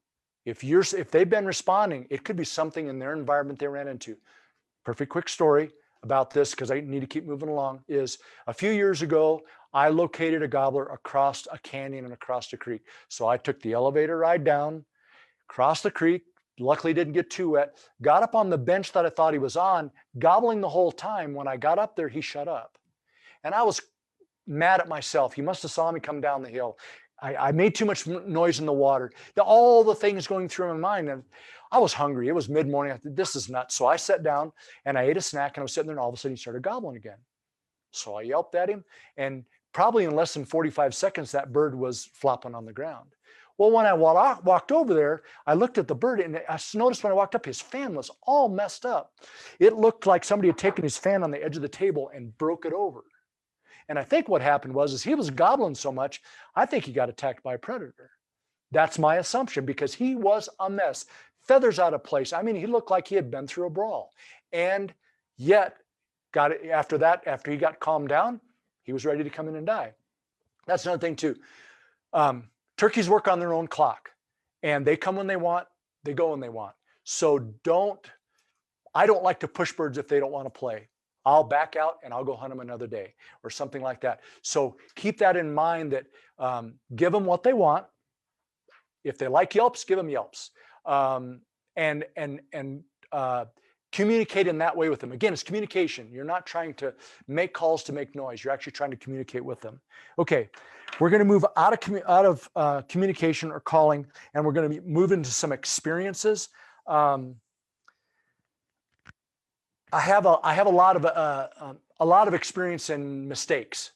If they've been responding, it could be something in their environment they ran into. Perfect quick story about this, because I need to keep moving along, is a few years ago, I located a gobbler across a canyon and across a creek. So I took the elevator ride down, crossed the creek, luckily didn't get too wet, got up on the bench that I thought he was on, gobbling the whole time. When I got up there, he shut up. And I was mad at myself. He must have saw me come down the hill. I made too much noise in the water. All the things going through my mind. And I was hungry. It was mid-morning. I thought, this is nuts. So I sat down and I ate a snack, and I was sitting there, and all of a sudden he started gobbling again. So I yelped at him, and probably in less than 45 seconds, that bird was flopping on the ground. Well, when I walked over there, I looked at the bird, and I noticed when I walked up, his fan was all messed up. It looked like somebody had taken his fan on the edge of the table and broke it over. And I think what happened was he was gobbling so much, I think he got attacked by a predator. That's my assumption, because he was a mess. Feathers out of place. I mean, he looked like he had been through a brawl. And yet, after he got calmed down, he was ready to come in and die. That's another thing too. Turkeys work on their own clock, and they come when they want, they go when they want. So I don't like to push birds if they don't want to play. I'll back out and I'll go hunt them another day or something like that. So keep that in mind, that give them what they want. If they like yelps, give them yelps. And communicate in that way with them. Again, it's communication. You're not trying to make calls to make noise. You're actually trying to communicate with them. Okay, we're going to move out of communication or calling, and we're going to move into some experiences. I have a lot of experience in mistakes,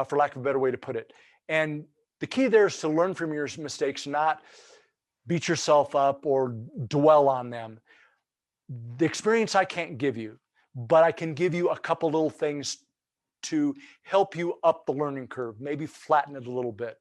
for lack of a better way to put it. And the key there is to learn from your mistakes, not beat yourself up or dwell on them. The experience I can't give you, but I can give you a couple little things to help you up the learning curve, maybe flatten it a little bit.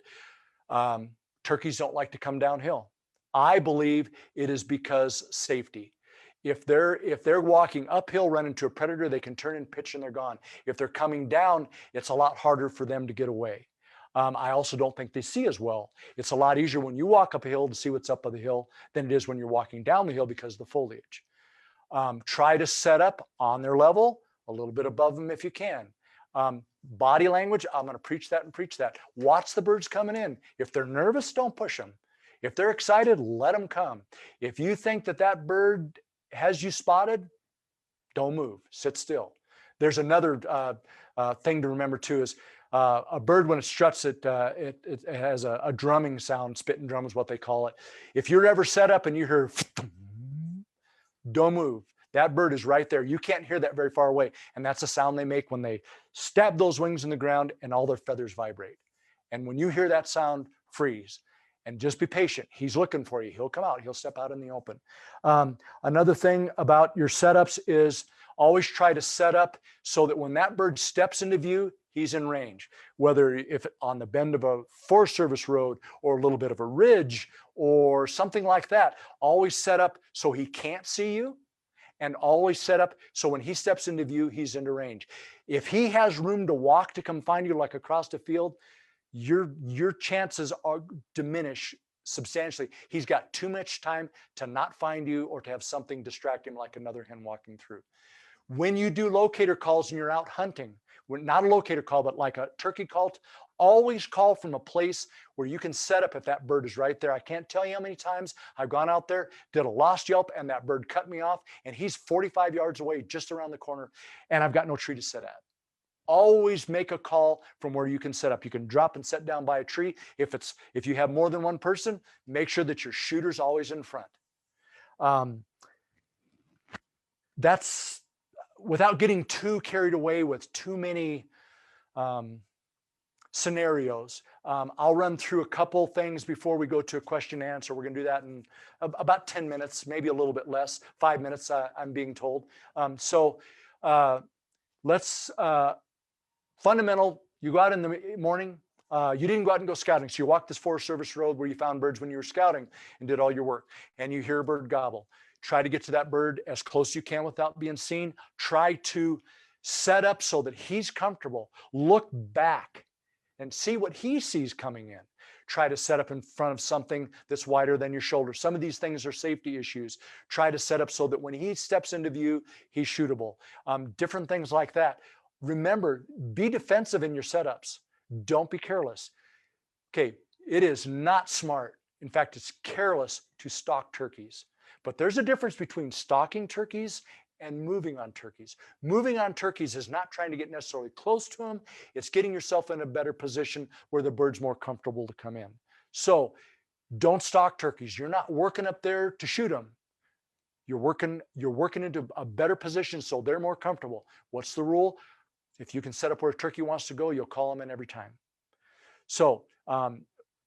Turkeys don't like to come downhill. I believe it is because safety. If they're walking uphill, run into a predator, they can turn and pitch and they're gone. If they're coming down, it's a lot harder for them to get away. I also don't think they see as well. It's a lot easier when you walk up a hill to see what's up on the hill than it is when you're walking down the hill because of the foliage. Try to set up on their level, a little bit above them if you can. Body language, I'm going to preach that and preach that. Watch the birds coming in. If they're nervous, don't push them. If they're excited, let them come. If you think that bird has you spotted, don't move, sit still. There's another thing to remember too, is a bird, when it struts, it has a drumming sound. Spit and drum is what they call it. If you're ever set up and you hear, don't move. That bird is right there. You can't hear that very far away. And that's the sound they make when they stab those wings in the ground and all their feathers vibrate. And when you hear that sound, freeze. and just be patient. He's looking for you. He'll come out. He'll step out in the open. Another thing about your setups is always try to set up so that when that bird steps into view, he's in range. Whether if on the bend of a Forest Service road or a little bit of a ridge or something like that, always set up so he can't see you, and always set up so when he steps into view, he's into range. If he has room to walk to come find you, like across the field, your chances are diminish substantially. He's got too much time to not find you or to have something distract him, like another hen walking through. When you do locator calls and you're out hunting, not a locator call, but like a turkey call, always call from a place where you can set up if that bird is right there. I can't tell you how many times I've gone out there, did a lost yelp, and that bird cut me off, and he's 45 yards away, just around the corner, and I've got no tree to sit at. Always make a call from where you can set up. You can drop and set down by a tree. If you have more than one person, make sure that your shooter's always in front. That's without getting too carried away with too many scenarios. I'll run through a couple things before we go to a question and answer. We're going to do that in about 10 minutes, maybe a little bit less, 5 minutes, I'm being told. Let's fundamental, you go out in the morning, you didn't go out and go scouting. So you walked this Forest Service road where you found birds when you were scouting and did all your work, and you hear a bird gobble. Try to get to that bird as close as you can without being seen. Try to set up so that he's comfortable. Look back and see what he sees coming in. Try to set up in front of something that's wider than your shoulder. Some of these things are safety issues. Try to set up so that when he steps into view, he's shootable. Different things like that. Remember, be defensive in your setups. Don't be careless. Okay, it is not smart. In fact, it's careless to stalk turkeys. But there's a difference between stalking turkeys and moving on turkeys. Moving on turkeys is not trying to get necessarily close to them. It's getting yourself in a better position where the bird's more comfortable to come in. So don't stalk turkeys. You're not working up there to shoot them. You're working into a better position so they're more comfortable. What's the rule? If you can set up where a turkey wants to go, you'll call them in every time. So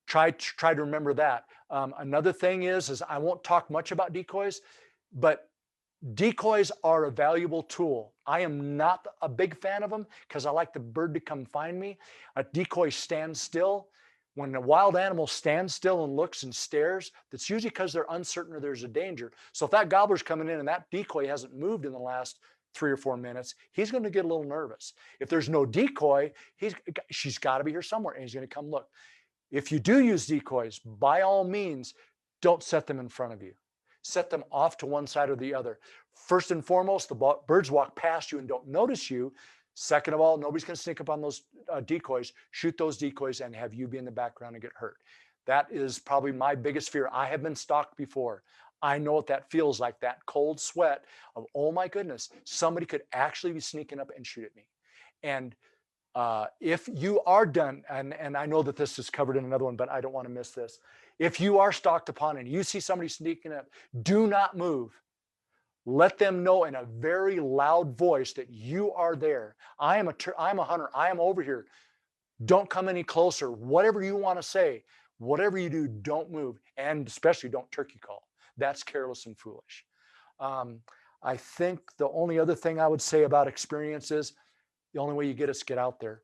try to remember that. Another thing is I won't talk much about decoys, but decoys are a valuable tool. I am not a big fan of them because I like the bird to come find me. A decoy stands still. When a wild animal stands still and looks and stares, that's usually because they're uncertain or there's a danger. So if that gobbler's coming in and that decoy hasn't moved in the last 3 or 4 minutes, he's going to get a little nervous. If there's no decoy, she's got to be here somewhere, and he's going to come look. If you do use decoys, by all means, don't set them in front of you. Set them off to one side or the other. First and foremost, the birds walk past you and don't notice you. Second of all, nobody's going to sneak up on those decoys. Shoot those decoys and have you be in the background and get hurt. That is probably my biggest fear. I have been stalked before. I know what that feels like, that cold sweat of, oh my goodness, somebody could actually be sneaking up and shoot at me. And if you are done, and I know that this is covered in another one, but I don't want to miss this. If you are stalked upon and you see somebody sneaking up, do not move. Let them know in a very loud voice that you are there. I am a hunter. I am over here. Don't come any closer. Whatever you want to say, whatever you do, don't move, and especially don't turkey call. That's careless and foolish. I think the only other thing I would say about experience is the only way you get is to get out there.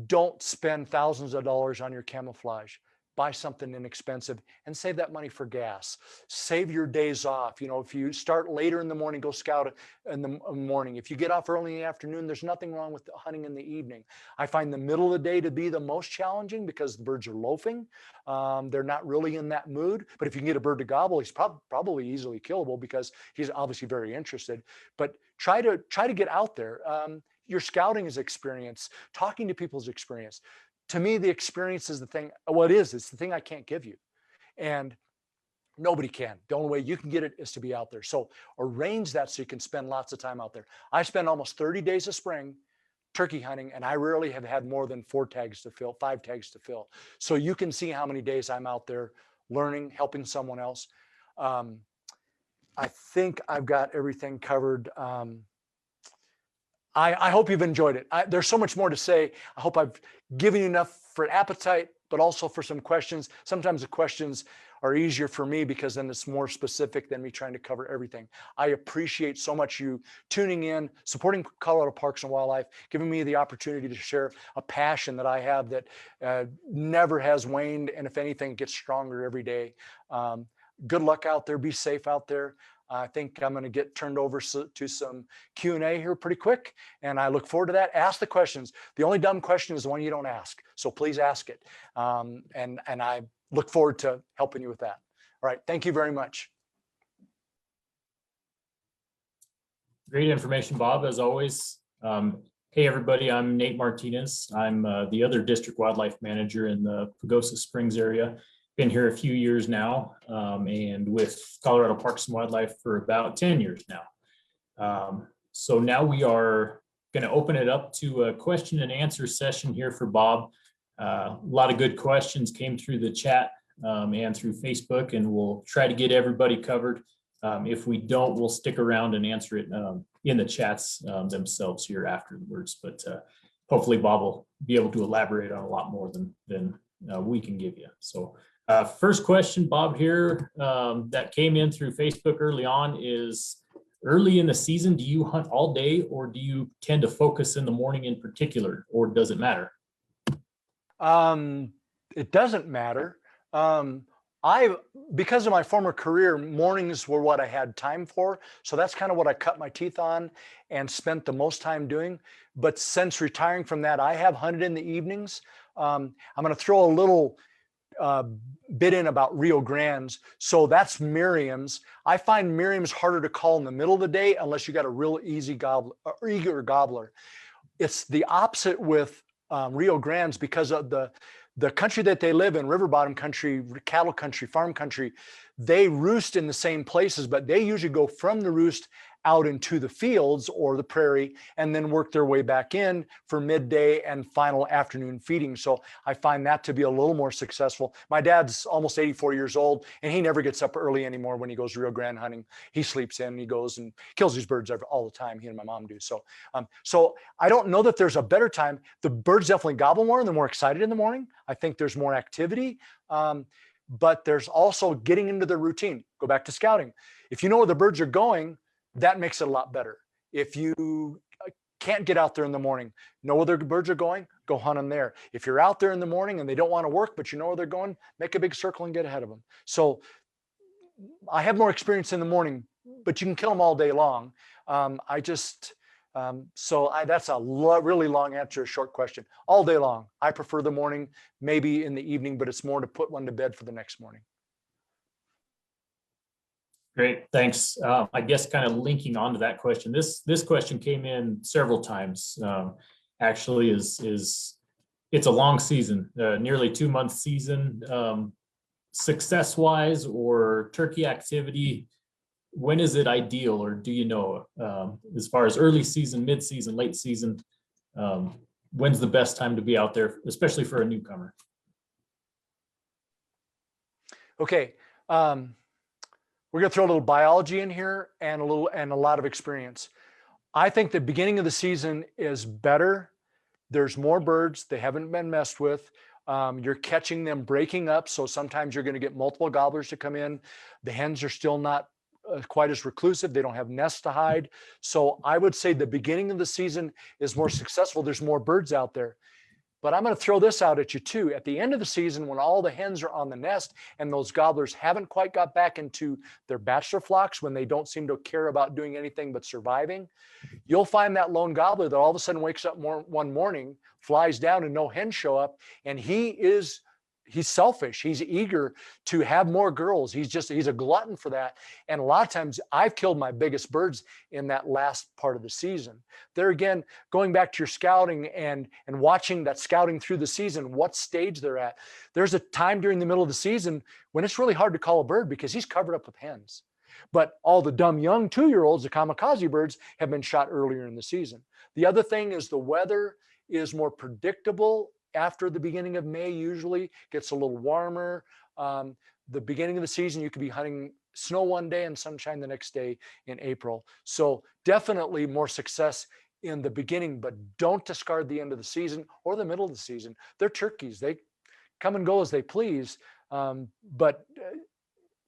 Don't spend thousands of dollars on your camouflage. Buy something inexpensive and save that money for gas. Save your days off. You know, if you start later in the morning, go scout in the morning. If you get off early in the afternoon, there's nothing wrong with hunting in the evening. I find the middle of the day to be the most challenging because the birds are loafing. They're not really in that mood. But if you can get a bird to gobble, he's probably easily killable because he's obviously very interested. But try to get out there. Your scouting is experience. Talking to people's experience. To me, the experience is the thing. Well, it's the thing I can't give you. And nobody can. The only way you can get it is to be out there. So arrange that so you can spend lots of time out there. I spend almost 30 days of spring turkey hunting, and I rarely have had more than 4 tags to fill, 5 tags to fill. So you can see how many days I'm out there learning, helping someone else. I think I've got everything covered. I hope you've enjoyed it. There's so much more to say. I hope I've given you enough for an appetite but also for some questions. Sometimes the questions are easier for me because then it's more specific than me trying to cover everything. I appreciate so much you tuning in, supporting Colorado Parks and Wildlife, giving me the opportunity to share a passion that I have that never has waned, and if anything, gets stronger every day. Good luck out there. Be safe out there. I think I'm going to get turned over to some Q&A here pretty quick, and I look forward to that. Ask the questions. The only dumb question is the one you don't ask, so please ask it. And I look forward to helping you with that. All right, thank you very much. Great information, Bob, as always. Hey, everybody, I'm Nate Martinez. I'm the other district wildlife manager in the Pagosa Springs area. Been here a few years now, and with Colorado Parks and Wildlife for about 10 years now. So now we are going to open it up to a question and answer session here for Bob. A lot of good questions came through the chat and through Facebook, and we'll try to get everybody covered. If we don't, we'll stick around and answer it in the chats themselves here afterwards. But hopefully Bob will be able to elaborate on a lot more than we can give you. So first question, Bob, here that came in through Facebook early on is, early in the season, do you hunt all day, or do you tend to focus in the morning in particular, or does it matter? It doesn't matter. Because of my former career, mornings were what I had time for. So that's kind of what I cut my teeth on and spent the most time doing. But since retiring from that, I have hunted in the evenings. I'm going to throw a little bit in about Rio Grandes. So that's Merriam's. I find Merriam's harder to call in the middle of the day unless you got a real easy gobbler, or eager gobbler. It's the opposite with Rio Grandes because of the country that they live in, river bottom country, cattle country, farm country. They roost in the same places, but they usually go from the roost out into the fields or the prairie and then work their way back in for midday and final afternoon feeding. So I find that to be a little more successful. My dad's almost 84 years old and he never gets up early anymore when he goes Rio Grande hunting. He sleeps in, he goes and kills these birds all the time. He and my mom do. So I don't know that there's a better time. The birds definitely gobble more and they're more excited in the morning. I think there's more activity, but there's also getting into the routine. Go back to scouting. If you know where the birds are going, that makes it a lot better. If you can't get out there in the morning, know where the birds are going, go hunt them there. If you're out there in the morning and they don't want to work, but you know where they're going, make a big circle and get ahead of them. So I have more experience in the morning, but you can kill them all day long. That's a really long answer, a short question. All day long. I prefer the morning, maybe in the evening, but it's more to put one to bed for the next morning. Great, thanks. I guess kind of linking on to that question, this question came in several times. Actually, it's a long season, nearly 2-month season. Success-wise or turkey activity, when is it ideal, or do you know, as far as early season, mid-season, late season, when's the best time to be out there, especially for a newcomer? Okay. We're going to throw a little biology in here and a lot of experience. I think the beginning of the season is better. There's more birds. They haven't been messed with. You're catching them breaking up. So sometimes you're going to get multiple gobblers to come in. The hens are still not quite as reclusive. They don't have nests to hide. So I would say the beginning of the season is more successful. There's more birds out there. But I'm going to throw this out at you too. At the end of the season, when all the hens are on the nest and those gobblers haven't quite got back into their bachelor flocks, when they don't seem to care about doing anything but surviving, you'll find that lone gobbler that all of a sudden wakes up one morning, flies down and no hens show up. And he's selfish. He's eager to have more girls. He's a glutton for that. And a lot of times I've killed my biggest birds in that last part of the season. There again, going back to your scouting and watching that scouting through the season, what stage they're at. There's a time during the middle of the season when it's really hard to call a bird because he's covered up with hens. But all the dumb young 2-year-olds, the kamikaze birds, have been shot earlier in the season. The other thing is the weather is more predictable. After the beginning of May, usually gets a little warmer. The beginning of the season, you could be hunting snow one day and sunshine the next day in April. So definitely more success in the beginning, but don't discard the end of the season or the middle of the season. They're turkeys. They come and go as they please. But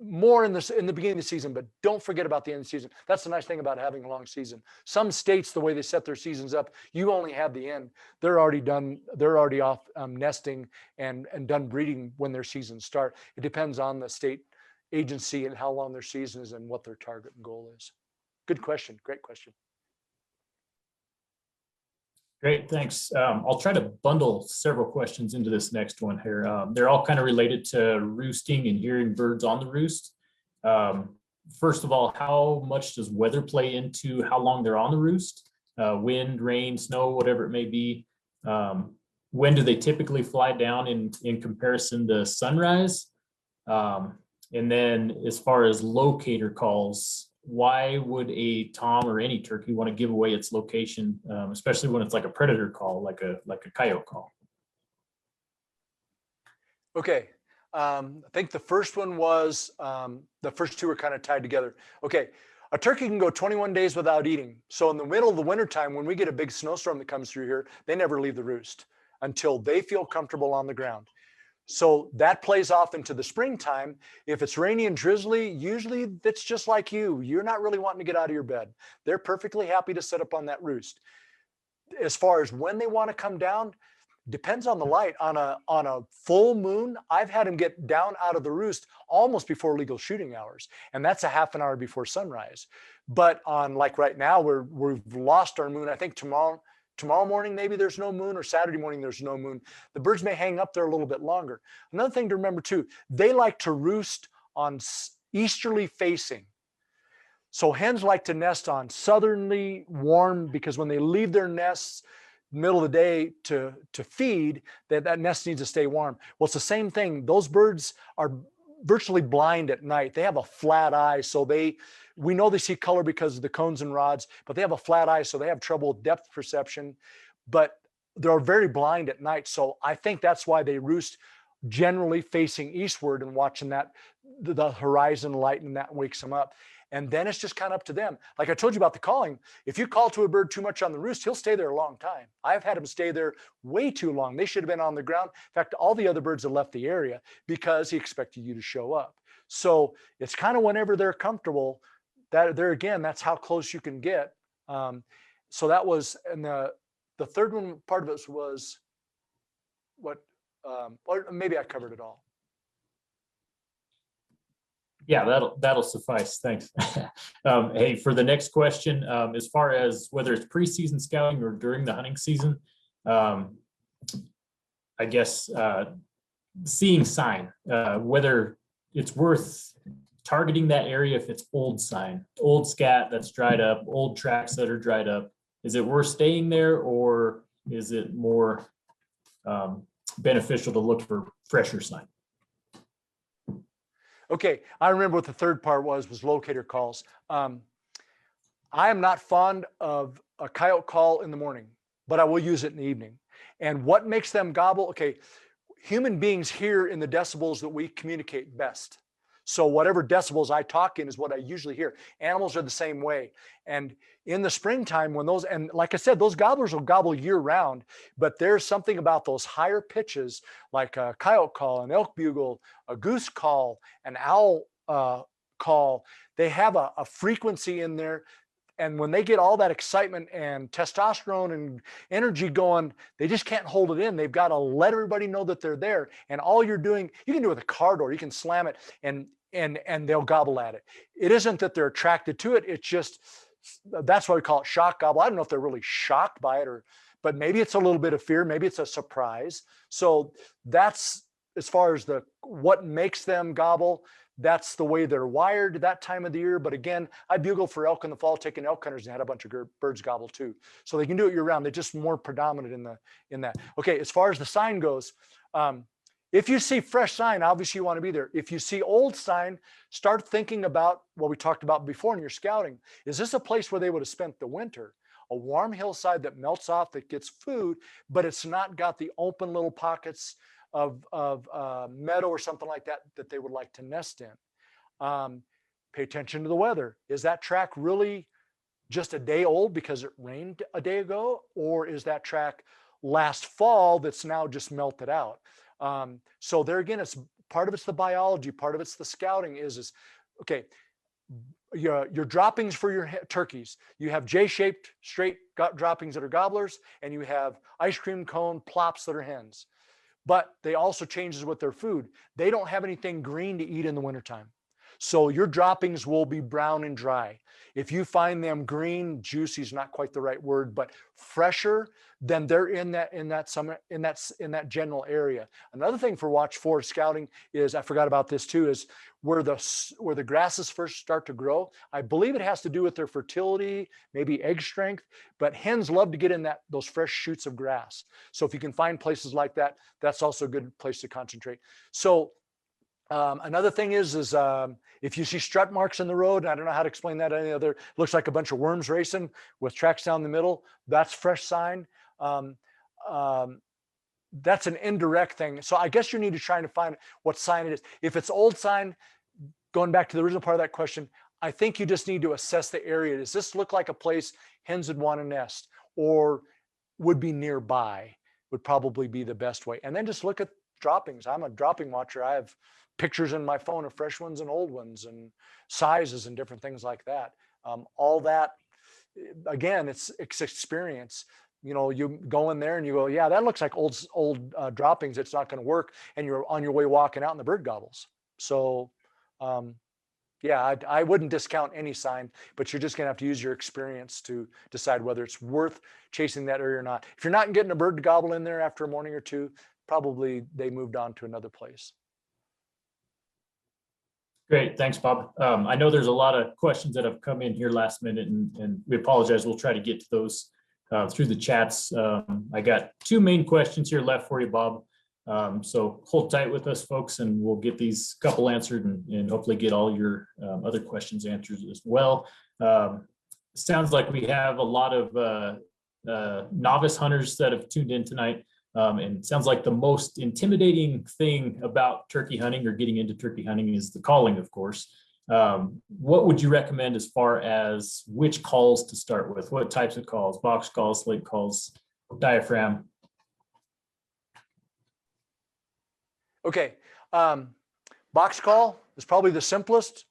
more in the beginning of the season, but don't forget about the end of the season. That's the nice thing about having a long season. Some states, the way they set their seasons up, you only have the end. They're already done. They're already off nesting and done breeding when their seasons start. It depends on the state agency and how long their season is and what their target and goal is. Good question. Great question. Great, thanks. I'll try to bundle several questions into this next one here. They're all kind of related to roosting and hearing birds on the roost. First of all, how much does weather play into how long they're on the roost? Wind, rain, snow, whatever it may be. When do they typically fly down in comparison to sunrise? And then as far as locator calls, why would a tom or any turkey want to give away its location, especially when it's like a predator call, like a coyote call? Okay, I think the first one was, the first two are kind of tied together. Okay, a turkey can go 21 days without eating. So in the middle of the wintertime, when we get a big snowstorm that comes through here, they never leave the roost until they feel comfortable on the ground. So that plays off into the springtime. If it's rainy and drizzly, usually that's just like you. You're not really wanting to get out of your bed. They're perfectly happy to sit up on that roost. As far as when they want to come down, depends on the light. On a full moon, I've had them get down out of the roost almost before legal shooting hours, and that's a half an hour before sunrise. But on like right now, we've lost our moon. I think tomorrow morning, maybe there's no moon, or Saturday morning, there's no moon. The birds may hang up there a little bit longer. Another thing to remember too, they like to roost on easterly facing. So hens like to nest on southerly warm, because when they leave their nests middle of the day to feed, that nest needs to stay warm. Well, it's the same thing. Those birds are virtually blind at night. They have a flat eye, so we know they see color because of the cones and rods, but they have a flat eye, so they have trouble with depth perception, but they're very blind at night. So I think that's why they roost generally facing eastward and watching the horizon light, and that wakes them up. And then it's just kind of up to them. Like I told you about the calling, if you call to a bird too much on the roost, he'll stay there a long time. I've had him stay there way too long. They should have been on the ground. In fact, all the other birds have left the area because he expected you to show up. So it's kind of whenever they're comfortable. That there again, that's how close you can get. So that was, and the third one, part of it was what, or maybe I covered it all. Yeah, that'll suffice. Thanks. Hey, for the next question, as far as whether it's preseason scouting or during the hunting season, I guess seeing sign, whether it's worth targeting that area if it's old sign, old scat that's dried up, old tracks that are dried up. Is it worth staying there, or is it more beneficial to look for fresher sign? Okay, I remember what the third part was locator calls. I am not fond of a coyote call in the morning, but I will use it in the evening. And what makes them gobble? Okay, human beings hear in the decibels that we communicate best. So whatever decibels I talk in is what I usually hear. Animals are the same way. And in the springtime, when those, and like I said, those gobblers will gobble year round, but there's something about those higher pitches, like a coyote call, an elk bugle, a goose call, an owl call. They have a frequency in there. And when they get all that excitement and testosterone and energy going, they just can't hold it in. They've got to let everybody know that they're there. And all you're doing, you can do it with a car door. You can slam it and they'll gobble at it. It isn't that they're attracted to it. It's just, that's why we call it shock gobble. I don't know if they're really shocked by it, but maybe it's a little bit of fear. Maybe it's a surprise. So that's as far as what makes them gobble. That's the way they're wired that time of the year. But again, I bugle for elk in the fall, taking elk hunters and had a bunch of birds gobble too. So they can do it year round. They're just more predominant in that. Okay, as far as the sign goes, if you see fresh sign, obviously you want to be there. If you see old sign, start thinking about what we talked about before in your scouting. Is this a place where they would have spent the winter? A warm hillside that melts off, that gets food, but it's not got the open little pockets of meadow or something like that that they would like to nest in. Pay attention to the weather. Is that track really just a day old because it rained a day ago? Or is that track last fall that's now just melted out? So there again, it's part of it's the biology, part of it's the scouting is okay. Your droppings for your turkeys. You have J-shaped straight droppings that are gobblers, and you have ice cream cone plops that are hens. But they also changes with their food. They don't have anything green to eat in the wintertime. So your droppings will be brown and dry. If you find them green, juicy is not quite the right word, but fresher, then they're in that general area. Another thing for watch for scouting is, I forgot about this too, is where the grasses first start to grow. I believe it has to do with their fertility, maybe egg strength, but hens love to get in those fresh shoots of grass. So if you can find places like that, that's also a good place to concentrate. So another thing is if you see strut marks in the road, and I don't know how to explain that any other, looks like a bunch of worms racing with tracks down the middle, that's fresh sign. That's an indirect thing. So I guess you need to try to find what sign it is. If it's old sign, going back to the original part of that question, I think you just need to assess the area. Does this look like a place hens would want to nest or would be nearby? Would probably be the best way. And then just look at droppings. I'm a dropping watcher. I have pictures in my phone of fresh ones and old ones and sizes and different things like that. All that, again, it's experience. You know, you go in there and you go, yeah, that looks like old droppings. It's not going to work. And you're on your way walking out and the bird gobbles. So yeah, I wouldn't discount any sign, but you're just going to have to use your experience to decide whether it's worth chasing that area or not. If you're not getting a bird to gobble in there after a morning or two, probably they moved on to another place. Great, thanks, Bob. I know there's a lot of questions that have come in here last minute, and we apologize. We'll try to get to those through the chats. I got two main questions here left for you, Bob. So hold tight with us, folks, and we'll get these couple answered and hopefully get all your other questions answered as well. Sounds like we have a lot of novice hunters that have tuned in tonight. And it sounds like the most intimidating thing about turkey hunting or getting into turkey hunting is the calling, of course. What would you recommend as far as which calls to start with? What types of calls? Box calls, slate calls, diaphragm? Okay, box call is probably the simplest.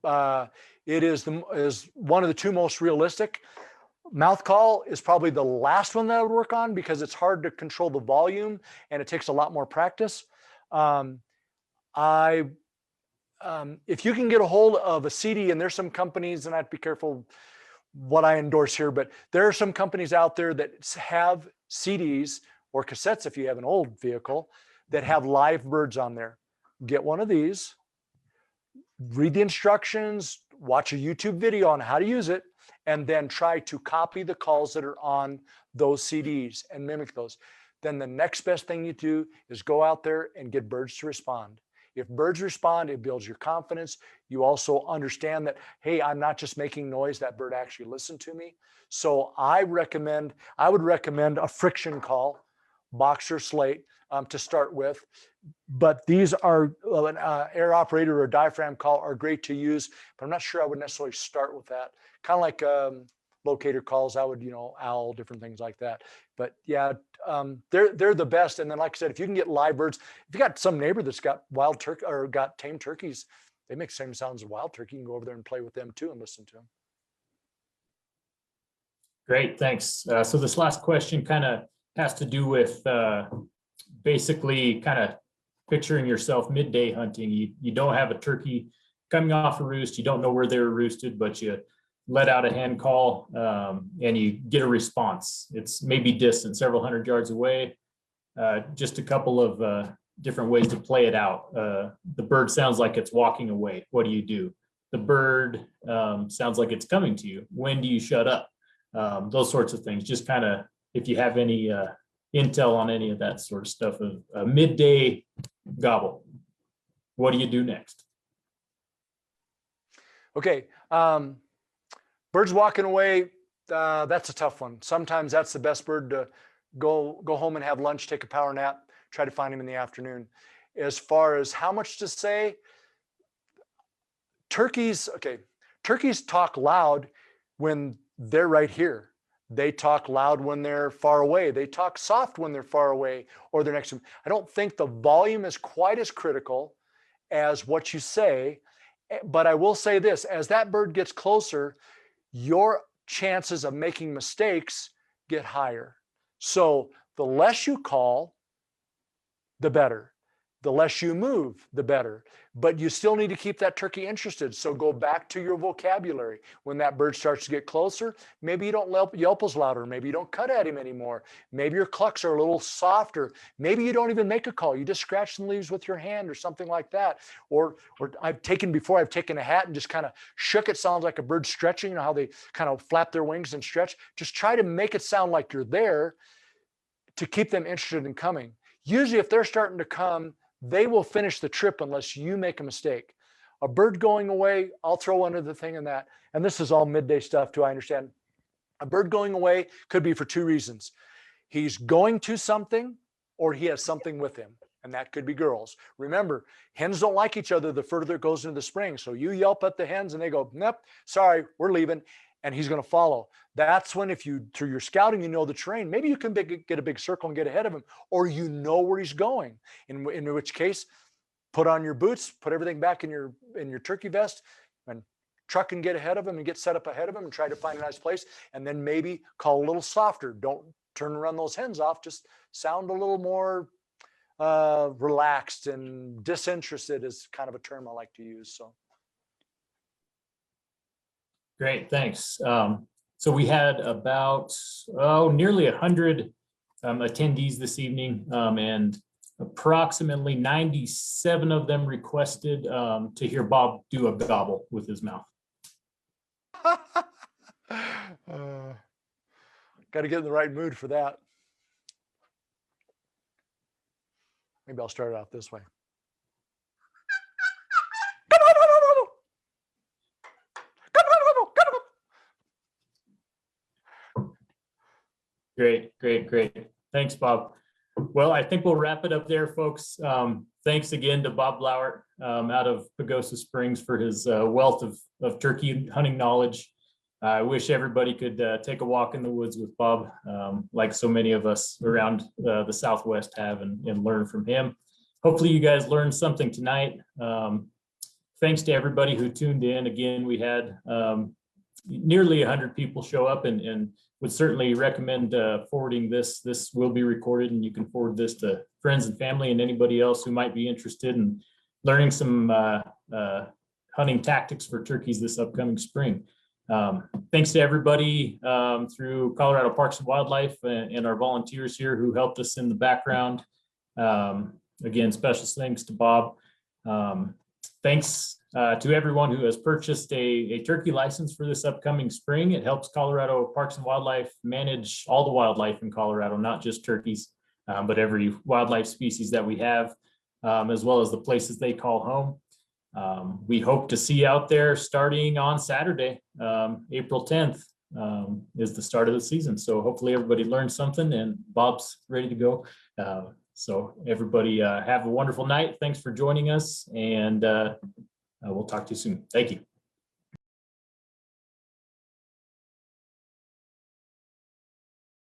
It is one of the two most realistic. Mouth call is probably the last one that I would work on because it's hard to control the volume and it takes a lot more practice. If you can get a hold of a CD, and there's some companies, and I have to be careful what I endorse here, but there are some companies out there that have CDs or cassettes, if you have an old vehicle, that have live birds on there. Get one of these, read the instructions, watch a YouTube video on how to use it, and then try to copy the calls that are on those CDs and mimic those. Then the next best thing you do is go out there and get birds to respond. If birds respond, it builds your confidence. You also understand that, hey, I'm not just making noise, that bird actually listened to me. So I would recommend a friction call, box or slate, to start with. But these are an air operator or diaphragm call are great to use, but I'm not sure I would necessarily start with that. Kind of like locator calls, I would, owl, different things like that. But yeah, they're the best. And then, like I said, if you can get live birds, if you got some neighbor that's got wild turkey or got tame turkeys, they make the same sounds as wild turkey. You can go over there and play with them too and listen to them. Great, thanks. So this last question kind of has to do with basically kind of picturing yourself midday hunting. You don't have a turkey coming off a roost. You don't know where they're roosted, but you let out a hen call and you get a response. It's maybe distant, several hundred yards away. Just a couple of different ways to play it out. The bird sounds like it's walking away. What do you do? The bird sounds like it's coming to you. When do you shut up? Those sorts of things. Just kind of, if you have any intel on any of that sort of stuff of a midday gobble, what do you do next? Okay, birds walking away, that's a tough one. Sometimes that's the best bird to go home and have lunch, take a power nap, try to find him in the afternoon. As far as how much to say, turkeys talk loud when they're right here. They talk loud when they're far away. They talk soft when they're far away or they're next to them. I don't think the volume is quite as critical as what you say. But I will say this, as that bird gets closer, your chances of making mistakes get higher. So the less you call, the better. The less you move, the better. But you still need to keep that turkey interested. So go back to your vocabulary. When that bird starts to get closer, maybe you don't yelp as louder. Maybe you don't cut at him anymore. Maybe your clucks are a little softer. Maybe you don't even make a call. You just scratch some leaves with your hand or something like that. Or I've taken a hat and just kind of shook it. Sounds like a bird stretching. You know how they kind of flap their wings and stretch? Just try to make it sound like you're there to keep them interested in coming. Usually if they're starting to come, they will finish the trip unless you make a mistake. A bird going away, I'll throw under the thing in that. And this is all midday stuff too, I understand. A bird going away could be for two reasons. He's going to something or he has something with him. And that could be girls. Remember, hens don't like each other the further it goes into the spring. So you yelp at the hens and they go, nope, sorry, we're leaving. And he's going to follow. That's when, if you, through your scouting, you know the terrain, maybe you can get a big circle and get ahead of him, or you know where he's going. In which case, put on your boots, put everything back in your turkey vest, and truck and get ahead of him and get set up ahead of him and try to find a nice place. And then maybe call a little softer. Don't turn and run those hens off. Just sound a little more relaxed and disinterested is kind of a term I like to use. So. Great, thanks. So we had about nearly 100 attendees this evening, and approximately 97 of them requested to hear Bob do a gobble with his mouth. Got to get in the right mood for that. Maybe I'll start it out this way. Great. Thanks, Bob. Well, I think we'll wrap it up there, folks. Thanks again to Bob Brauer out of Pagosa Springs for his wealth of turkey hunting knowledge. I wish everybody could take a walk in the woods with Bob, like so many of us around the Southwest have, and learn from him. Hopefully you guys learned something tonight. Thanks to everybody who tuned in. Again, we had nearly 100 people show up, and would certainly recommend forwarding this. This will be recorded, and you can forward this to friends and family and anybody else who might be interested in learning some hunting tactics for turkeys this upcoming spring. Thanks to everybody through Colorado Parks and Wildlife and our volunteers here who helped us in the background. Again, special thanks to Bob. Thanks to everyone who has purchased a turkey license for this upcoming spring. It helps Colorado Parks and Wildlife manage all the wildlife in Colorado, not just turkeys, but every wildlife species that we have, as well as the places they call home. We hope to see you out there starting on Saturday, April 10th is the start of the season. So hopefully everybody learned something, and Bob's ready to go. So everybody have a wonderful night. Thanks for joining us, and we'll talk to you soon. Thank you.